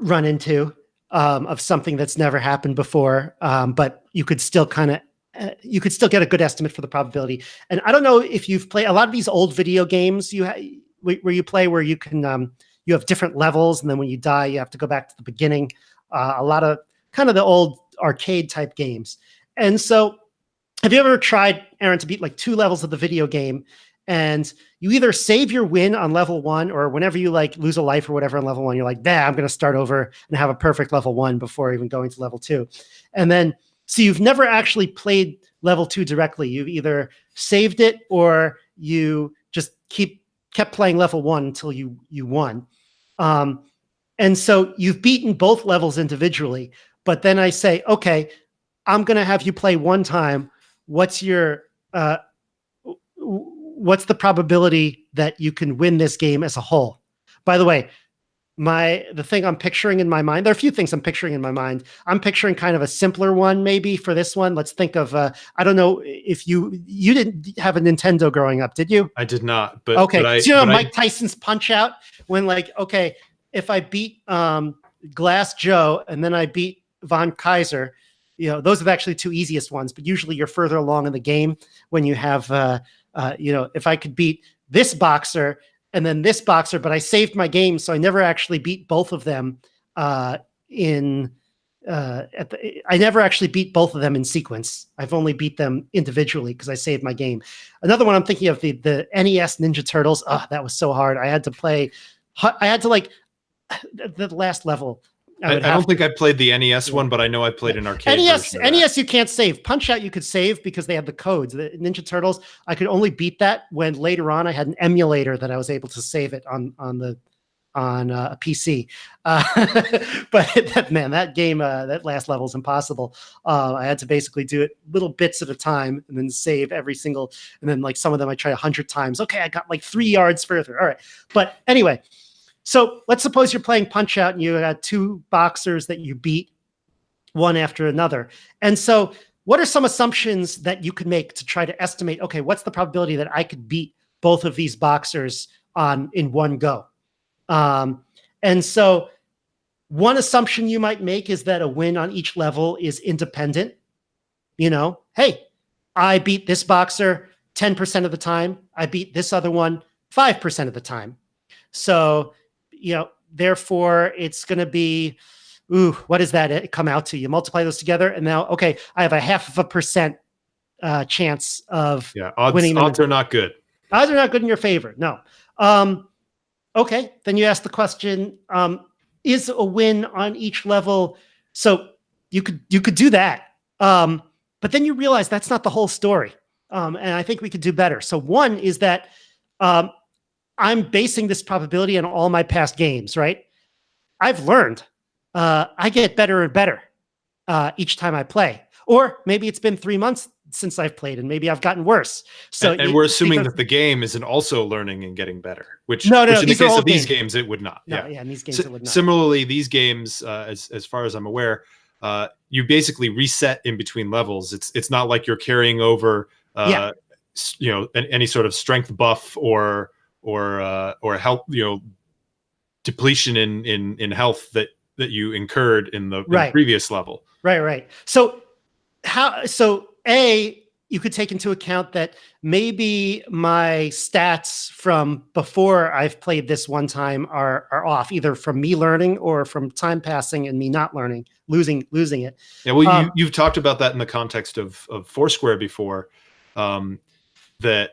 run into of something that's never happened before, but you could still kind of you could still get a good estimate for the probability. And I don't know if you've played a lot of these old video games where you play where you can you have different levels, and then when you die, you have to go back to the beginning. A lot of kind of the old arcade type games. And so, have you ever tried, Aaron, to beat like 2 levels of the video game, and you either save your win on level 1, or whenever you like lose a life or whatever on level 1, you're like, I'm going to start over and have a perfect level 1 before even going to level 2. And then, so you've never actually played level 2 directly. You've either saved it or you just kept playing level 1 until you won. And so you've beaten both levels individually, but then I say, okay, I'm going to have you play one time. What's your what's the probability that you can win this game as a whole? By the way, the thing I'm picturing in my mind, there are a few things I'm picturing in my mind. I'm picturing kind of a simpler one maybe for this one. Let's think of I don't know if you didn't have a Nintendo growing up, did you? I did not, but okay. But so Mike Tyson's Punch Out, when like, okay, if I beat Glass Joe and then I beat Von Kaiser, those are actually 2 easiest ones, but usually you're further along in the game when you have if I could beat this boxer and then this boxer, but I saved my game, so I never actually beat both of them I never actually beat both of them in sequence. I've only beat them individually because I saved my game. Another one I'm thinking of, the NES Ninja Turtles. Oh, that was so hard. I had to like the last level. I don't think I played the NES one, but I know I played an arcade version. NES you can't save. Punch Out you could save because they had the codes. The Ninja Turtles, I could only beat that when later on I had an emulator that I was able to save it on a PC. But that game, that last level is impossible. I had to basically do it little bits at a time and then save every single, and then like some of them I try 100 times. Okay, I got like 3 yards further. All right. But anyway, so let's suppose you're playing Punch Out and you got 2 boxers that you beat one after another. And so what are some assumptions that you could make to try to estimate, okay, what's the probability that I could beat both of these boxers in one go? And so one assumption you might make is that a win on each level is independent. Hey, I beat this boxer 10% of the time. I beat this other one 5% of the time. So, therefore it's going to be, what does that come out to? You multiply those together and now, okay, I have a 0.5% chance of winning. Odds are not good. Odds are not good in your favor. No. Okay, then you ask the question, is a win on each level? So you could do that. But then you realize that's not the whole story. And I think we could do better. So one is that I'm basing this probability on all my past games, right? I've learned. I get better and better each time I play. Or maybe it's been 3 months since I've played and maybe I've gotten worse. So and we're assuming that the game isn't also learning and getting better, which in the case of these games, it would not. In these games, it would not. Similarly, ththese games, as far as I'm aware, you basically reset in between levels. It's not like you're carrying over, any sort of strength buff or health, depletion in health that you incurred in the previous level. Right. So you could take into account that maybe my stats from before I've played this one time are off, either from me learning or from time passing and me not learning, losing it. Yeah, well, you've talked about that in the context of Foursquare before, that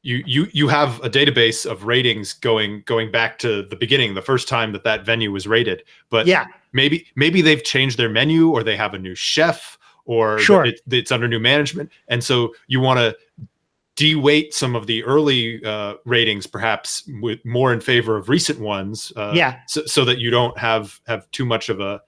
you have a database of ratings going back to the beginning, the first time that venue was rated. But maybe they've changed their menu, or they have a new chef, or it's under new management, and so you want to de-weight some of the early ratings, perhaps more in favor of recent ones. So that you don't have too much of a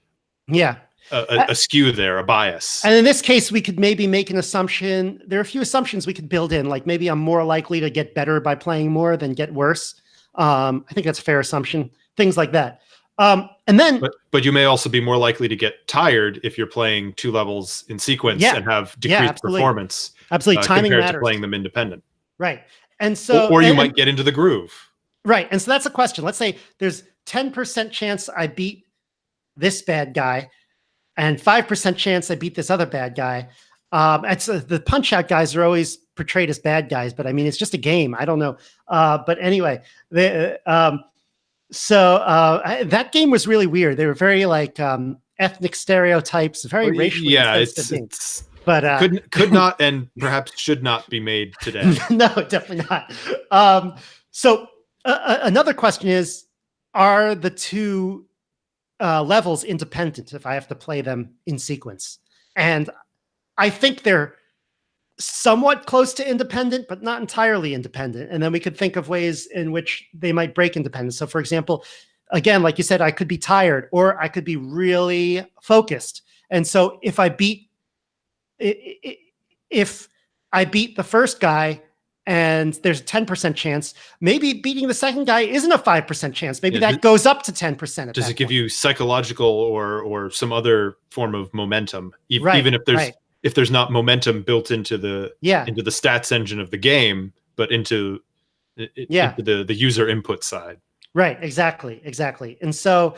skew there, a bias. And in this case, we could maybe make an assumption. There are a few assumptions we could build in, like maybe I'm more likely to get better by playing more than get worse. I think that's a fair assumption. Things like that. And then, but you may also be more likely to get tired if you're playing 2 levels in sequence and have decreased performance. Absolutely, timing compared matters. to playing them independent. Right, and so, or you might get into the groove. Right, and so that's a question. Let's say there's 10% chance I beat this bad guy, and 5% chance I beat this other bad guy. It's the Punch Out guys are always portrayed as bad guys, but I mean, it's just a game. I don't know. But anyway, that game was really weird. They were very like ethnic stereotypes, very racially insensitive game. But could not and perhaps should not be made today. No, definitely not. So another question is, are the two levels independent if I have to play them in sequence? And I think they're somewhat close to independent, but not entirely independent. And then we could think of ways in which they might break independence. So for example, again, like you said, I could be tired or I could be really focused. And so if I beat the first guy and there's a 10% chance, maybe beating the second guy isn't a 5% chance. Maybe that goes up to 10%. Does it give you psychological or some other form of momentum? Even if there's not momentum built into the stats engine of the game, but into the user input side. Right. Exactly. And so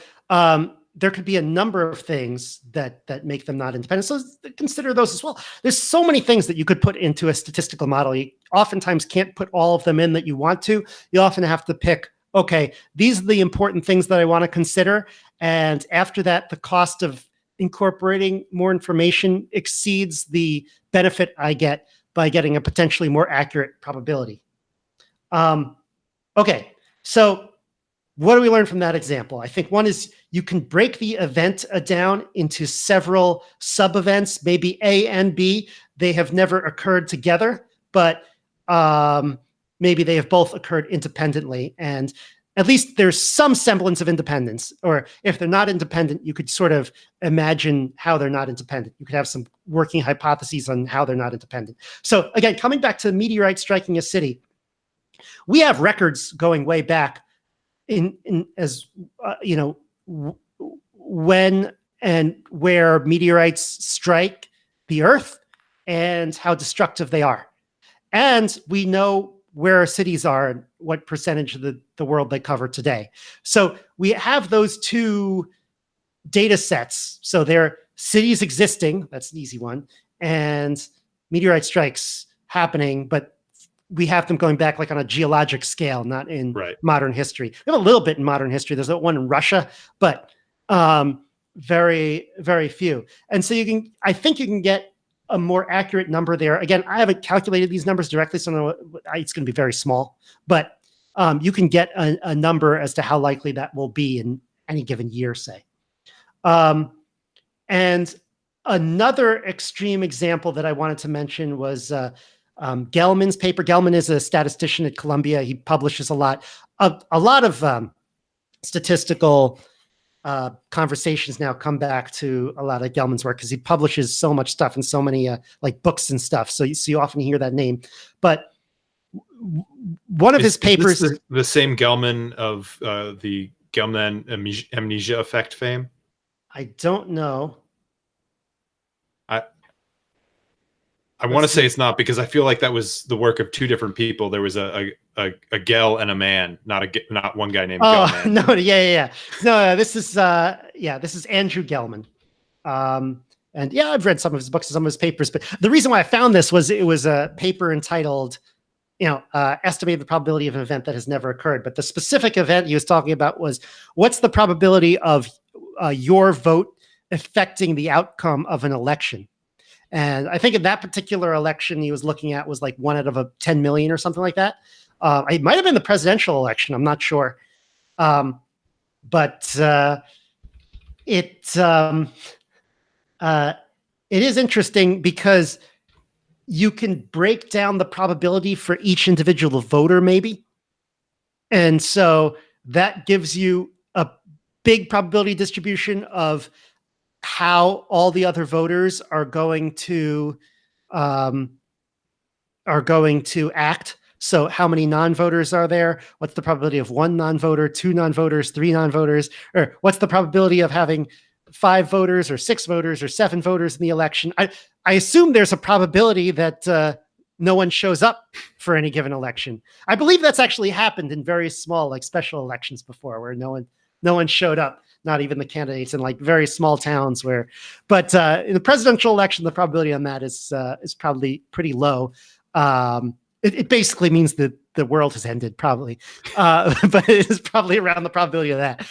there could be a number of things that make them not independent. So consider those as well. There's so many things that you could put into a statistical model. You oftentimes can't put all of them in that you want to. You often have to pick, okay, these are the important things that I want to consider. And after that, the cost of incorporating more information exceeds the benefit I get by getting a potentially more accurate probability. Okay, so what do we learn from that example? I think one is you can break the event down into several sub-events, maybe A and B. They have never occurred together, but maybe they have both occurred independently. And at least there's some semblance of independence. Or if they're not independent, you could sort of imagine how they're not independent. You could have some working hypotheses on how they're not independent. So again, coming back to the meteorite striking a city, we have records going way back when and where meteorites strike the Earth and how destructive they are. And we know where cities are and what percentage of the world they cover today. So we have those two data sets. So they're cities existing, that's an easy one, and meteorite strikes happening, but we have them going back like on a geologic scale, not in modern history. We have a little bit in modern history. There's one in Russia, but very, very few. And so I think you can get a more accurate number there. Again, I haven't calculated these numbers directly, so it's going to be very small, but you can get a number as to how likely that will be in any given year, say. And another extreme example that I wanted to mention was Gelman's paper. Gelman is a statistician at Columbia. He publishes a lot of statistical conversations now come back to a lot of Gelman's work because he publishes so much stuff and so many like books and stuff. So you often hear that name. But one of his papers, is the same Gelman of the Gelman amnesia effect fame. I don't know. I want to say it's not, because I feel like that was the work of two different people. There was a Gel and a man, not one guy named Gelman. No, yeah. No, this is Andrew Gelman. And yeah, I've read some of his books and some of his papers, but the reason why I found this was it was a paper entitled, estimate the probability of an event that has never occurred. But the specific event he was talking about was, what's the probability of your vote affecting the outcome of an election? And I think in that particular election he was looking at was like 1 out of 10 million or something like that. It might have been the presidential election. I'm not sure. But it is interesting because you can break down the probability for each individual voter, maybe. And so that gives you a big probability distribution of how all the other voters are going to act. So how many non-voters are there? What's the probability of 1 non-voter, 2 non-voters, 3 non-voters? Or what's the probability of having 5 voters or 6 voters or 7 voters in the election? I assume there's a probability that no one shows up for any given election. I believe that's actually happened in very small, like special elections before, where no one showed up. not even the candidates in like very small towns where, but in the presidential election, the probability on that is probably pretty low. It basically means that the world has ended probably, but it is probably around the probability of that.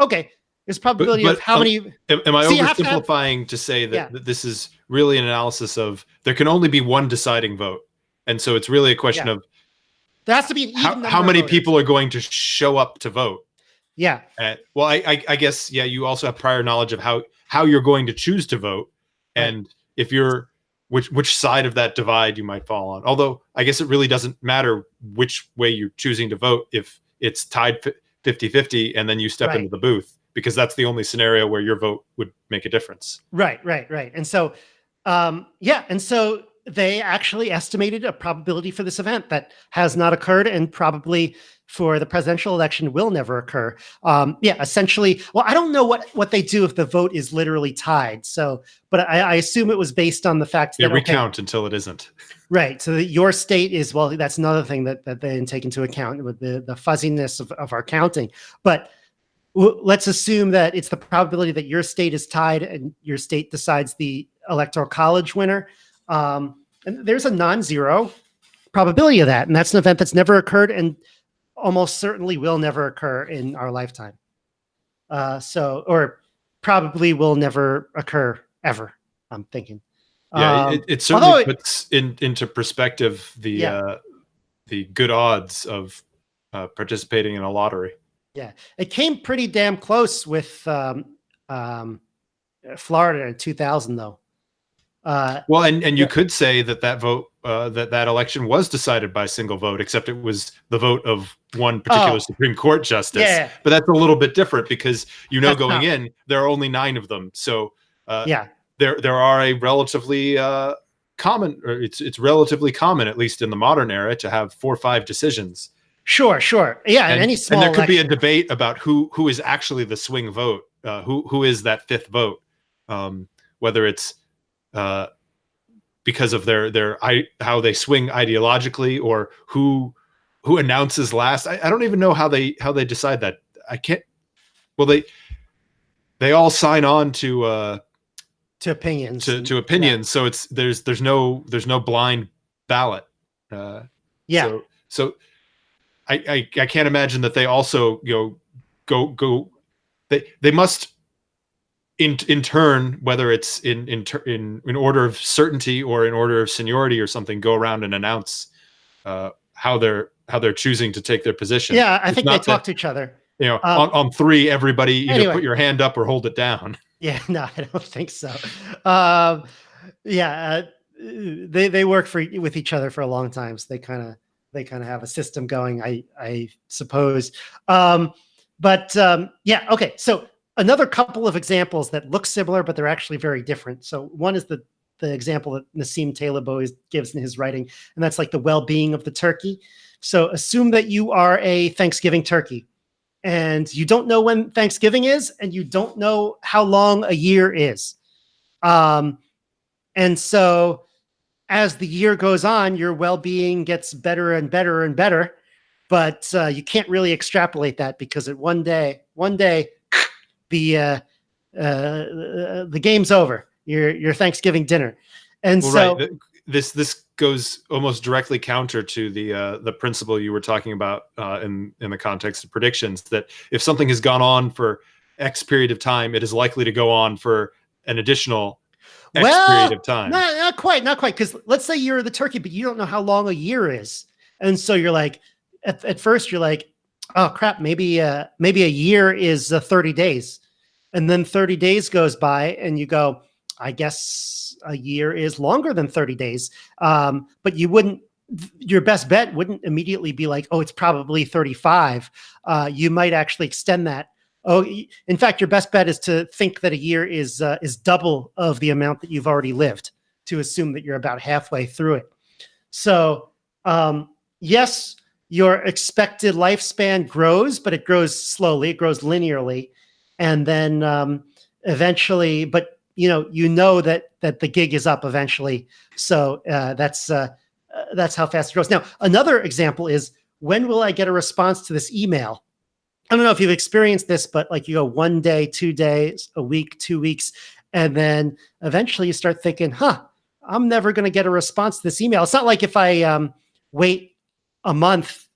Okay. There's probability of how many. Am I So you have to oversimplifying to say that, Yeah. that this is really an analysis of there can only be one deciding vote, and so it's really a question Yeah. of There has to be an even number how of many voters. people are going to show up to vote. Yeah. Well, I guess you also have prior knowledge of how you're going to choose to vote, and if you're which side of that divide you might fall on. Although I guess it really doesn't matter which way you're choosing to vote if it's tied 50-50 and then you step into the booth, because that's the only scenario where your vote would make a difference. Right. And so, and so they actually estimated a probability for this event that has not occurred and probably for the presidential election will never occur. Essentially, well, I don't know what they do if the vote is literally tied. So, but I assume it was based on the fact that recount until it isn't. Right. So your state is, well, that's another thing that they didn't take into account with the fuzziness of our counting. But let's assume that it's the probability that your state is tied and your state decides the electoral college winner. And there's a non-zero probability of that. And that's an event that's never occurred and almost certainly will never occur in our lifetime. Or probably will never occur ever, I'm thinking. Yeah, it certainly puts into perspective the good odds of participating in a lottery. Yeah, it came pretty damn close with Florida in 2000, though. Well, and you could say that vote, that election was decided by single vote, except it was the vote of one particular Supreme Court justice. Yeah. But that's a little bit different because going in, there are only 9 of them. So there are a relatively common, or it's relatively common, at least in the modern era, to have 4 or 5 decisions. Sure. Yeah, and any small and there could election. be a debate about who is actually the swing vote, who is that 5th vote, whether it's because of their how they swing ideologically, or who announces last. I don't even know how they decide that. I can't. Well, they all sign on to opinions to opinions. So there's no blind ballot. So I can't imagine that they also go. They must in turn, whether it's in order of certainty or in order of seniority or something, go around and announce how they're choosing to take their position. Yeah, I think they talk to each other. On 3, everybody either put your hand up or hold it down. Yeah, no, I don't think so. They work with each other for a long time, so they kind of have a system going, I suppose. Okay. So another couple of examples that look similar, but they're actually very different. So one is the example that Nassim Taleb always gives in his writing, and that's like the well-being of the turkey. So assume that you are a Thanksgiving turkey, and you don't know when Thanksgiving is, and you don't know how long a year is. And so as the year goes on, your well-being gets better and better and better, but you can't really extrapolate that because at one day, the game's over. Your Thanksgiving dinner, and right. This goes almost directly counter to the principle you were talking about in the context of predictions, that if something has gone on for X period of time, it is likely to go on for an additional X period of time. Not quite. Because let's say you're the turkey, but you don't know how long a year is, and so you're like, at first you're like, oh crap, maybe a year is 30 days, and then 30 days goes by, and you go, I guess a year is longer than 30 days. But your best bet wouldn't immediately be like, oh, it's probably 35. You might actually extend that. Oh, in fact, your best bet is to think that a year is double of the amount that you've already lived, to assume that you're about halfway through it. So yes, your expected lifespan grows, but it grows slowly. It grows linearly. And then eventually, but you know that the gig is up eventually. So that's how fast it grows. Now, another example is, when will I get a response to this email? I don't know if you've experienced this, but like you go 1 day, 2 days, a week, 2 weeks, and then eventually you start thinking, huh, I'm never going to get a response to this email. It's not like if I wait a month,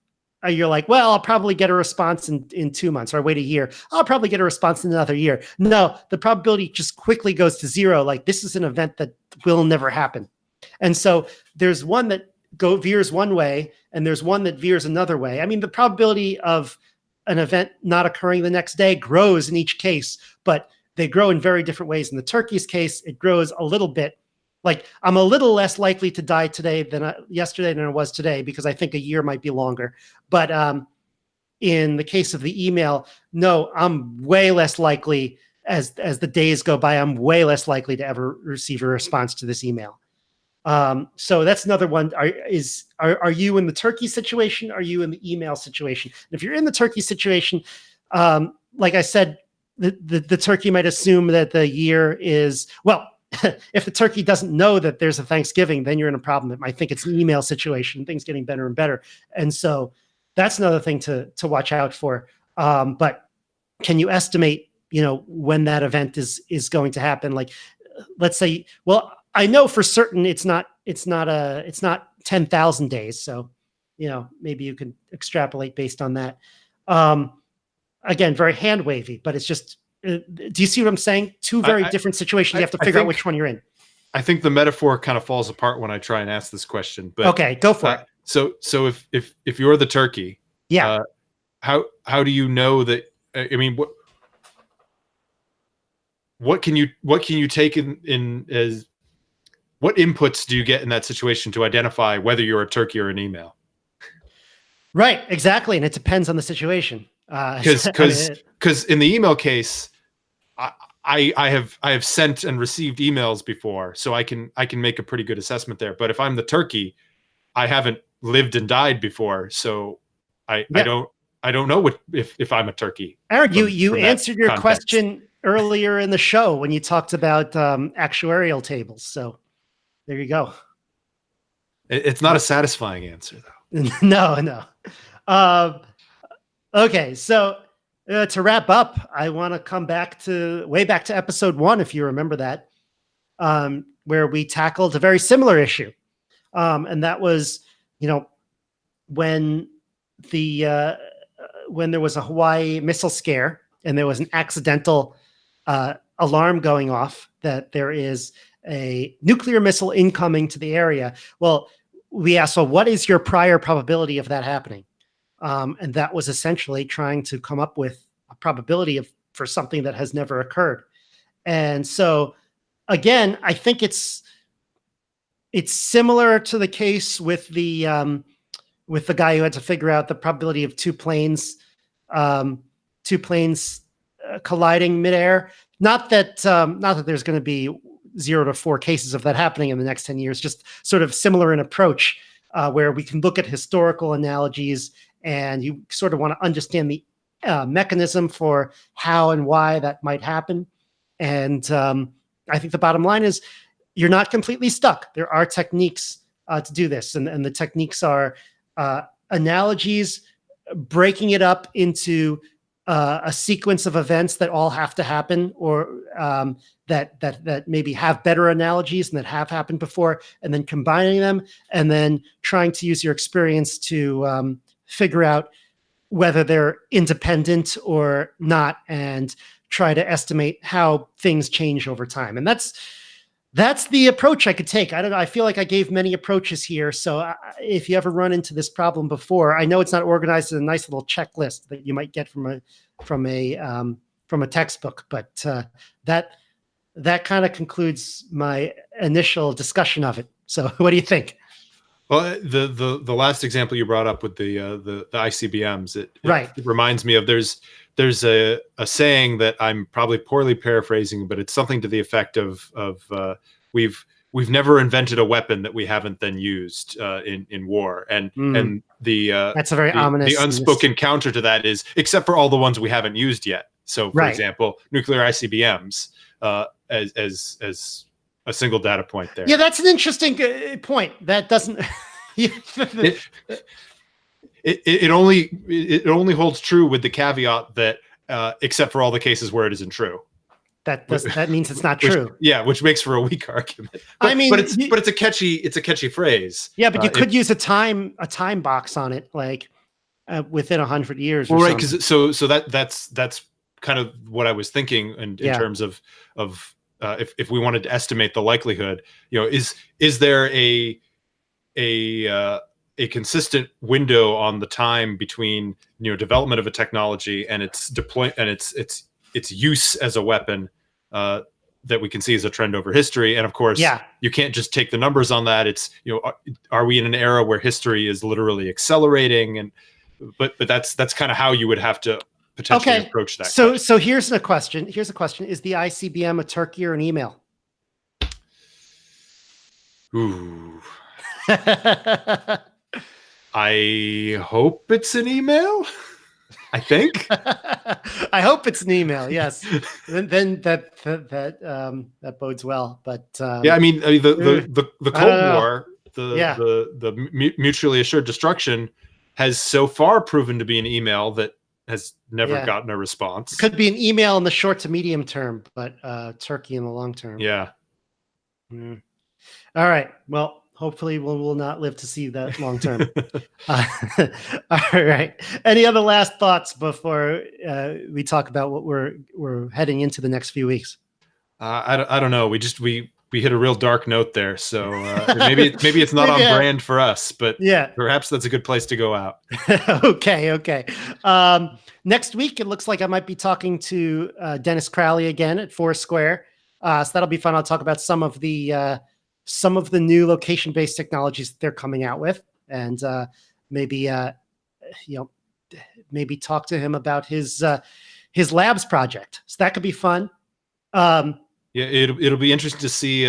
you're like, well, I'll probably get a response in 2 months, or I wait a year. I'll probably get a response in another year. No, the probability just quickly goes to zero. Like this is an event that will never happen. And so there's one that veers one way, and there's one that veers another way. I mean, the probability of an event not occurring the next day grows in each case, but they grow in very different ways. In the turkey's case, it grows a little bit. Like I'm a little less likely to die today than yesterday than I was today, because I think a year might be longer. But in the case of the email, no, I'm way less likely as the days go by. I'm way less likely to ever receive a response to this email. So that's another one. Are you in the turkey situation? Are you in the email situation? And if you're in the turkey situation, like I said, the turkey might assume that the year is, well, if the turkey doesn't know that there's a Thanksgiving, then you're in a problem. It might think it's an email situation, things getting better and better. And so that's another thing to watch out for. But can you estimate, when that event is going to happen? Like, let's say, well, I know for certain it's not 10,000 days. So, maybe you can extrapolate based on that. Again, very hand wavy, but it's just, do you see what I'm saying? Two very different situations. You have to figure out which one you're in. I think the metaphor kind of falls apart when I try and ask this question, but okay, go for it. So if you're the turkey, yeah, how do you know that? I mean, what can you take in as what inputs do you get in that situation to identify whether you're a turkey or an email? Right, exactly, and it depends on the situation. Because in the email case, I have sent and received emails before, so I can make a pretty good assessment there. But if I'm the turkey, I haven't lived and died before, so I don't know if I'm a turkey. Aaron, you answered your question earlier in the show when you talked about actuarial tables. So there you go. It's not a satisfying answer, though. No. Okay, so to wrap up, I want to come way back to episode 1, if you remember that, where we tackled a very similar issue, and that was, when there was a Hawaii missile scare and there was an accidental alarm going off that there is a nuclear missile incoming to the area. Well, we asked, well, what is your prior probability of that happening? And that was essentially trying to come up with a probability for something that has never occurred. And so, again, I think it's similar to the case with the guy who had to figure out the probability of two planes colliding midair. Not that there's going to be 0 to 4 cases of that happening in the next 10 years. Just sort of similar in approach, where we can look at historical analogies, and you sort of want to understand the mechanism for how and why that might happen. And I think the bottom line is you're not completely stuck. There are techniques to do this, and the techniques are analogies, breaking it up into a sequence of events that all have to happen, or that maybe have better analogies and that have happened before, and then combining them, and then trying to use your experience to figure out whether they're independent or not, and try to estimate how things change over time. And that's the approach I could take. I don't know. I feel like I gave many approaches here. So if you ever run into this problem before, I know it's not organized in a nice little checklist that you might get from a textbook, but that kind of concludes my initial discussion of it. So what do you think? Well, the last example you brought up with the ICBMs, it reminds me of there's a saying that I'm probably poorly paraphrasing, but it's something to the effect of we've never invented a weapon that we haven't then used in war, and that's a very ominous. The unspoken counter to that is, except for all the ones we haven't used yet. So, for example, nuclear ICBMs as a single data point there. Yeah, that's an interesting point. That doesn't. it only holds true with the caveat that except for all the cases where it isn't true. That means it's not Which, true. yeah, which makes for a weak argument. I mean, but it's a catchy phrase. Yeah, but you could use a time box on it, like within 100 years. Well, or right, something. because so that's kind of what I was thinking in terms of if we wanted to estimate the likelihood, is there a consistent window on the time between development of a technology and its deploy and its use as a weapon that we can see as a trend over history. And of course, you can't just take the numbers on that. It's are we in an era where history is literally accelerating? And but that's kind of how you would have to potentially approach that. So here's a question. Is the ICBM a turkey or an email? Ooh. I hope it's an email. I think. I hope it's an email. Yes. Then that bodes well. But yeah, I mean the Cold War, the mutually assured destruction, has so far proven to be an email that has never gotten a response. It could be an email in the short to medium term, but turkey in the long term. Yeah. Mm. All right. Well, hopefully we'll not live to see that long term. All right. Any other last thoughts before we talk about what we're heading into the next few weeks? I don't know. We hit a real dark note there, so maybe it's not on brand for us, but perhaps that's a good place to go out. Okay. Next week, it looks like I might be talking to Dennis Crowley again at Foursquare. So that'll be fun. I'll talk about some of the new location-based technologies that they're coming out with, and maybe talk to him about his labs project. So that could be fun. Yeah, it'll be interesting to see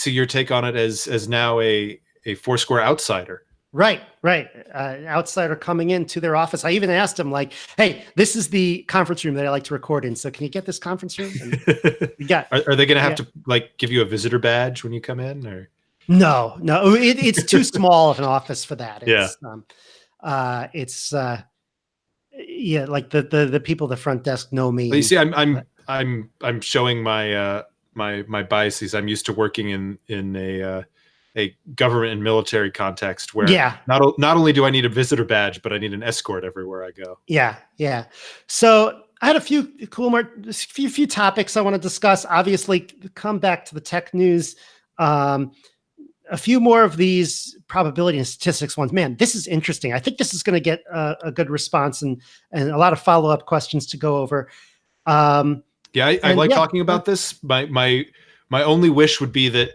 your take on it as now a Foursquare outsider. Right. Outsider coming into their office. I even asked him, like, "Hey, this is the conference room that I like to record in. So can you get this conference room?" And Are they going to have to like give you a visitor badge when you come in, or? No, it's too small of an office for that. Like the people at the front desk know me. Well, you see, I'm showing my my biases. I'm used to working in a government and military context where not only do I need a visitor badge, but I need an escort everywhere I go. Yeah. So I had a few few topics I want to discuss. Obviously, come back to the tech news. A few more of these probability and statistics ones. Man, this is interesting. I think this is going to get a good response and a lot of follow-up questions to go over. I like talking about this. My only wish would be that,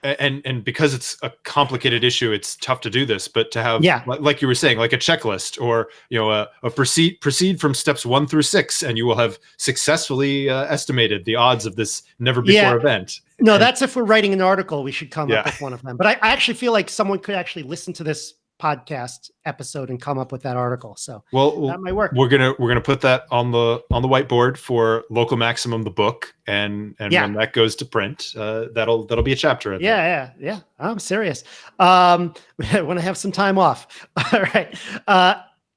and because it's a complicated issue, it's tough to do this, but to have, like you were saying, like a checklist, or a proceed from steps 1 through 6, and you will have successfully estimated the odds of this never before event. No, that's if we're writing an article, we should come up with one of them. But I actually feel like someone could actually listen to this podcast episode and come up with that article. So that might work. We're gonna put that on the whiteboard for Local Maximum, the book, and when that goes to print, that'll be a chapter. Yeah. I'm serious. When I have some time off. All right.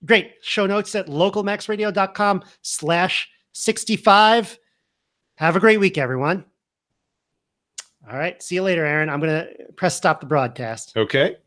Great. Show notes at localmaxradio.com/65. Have a great week, everyone. All right. See you later, Aaron. I'm going to press stop the broadcast. Okay.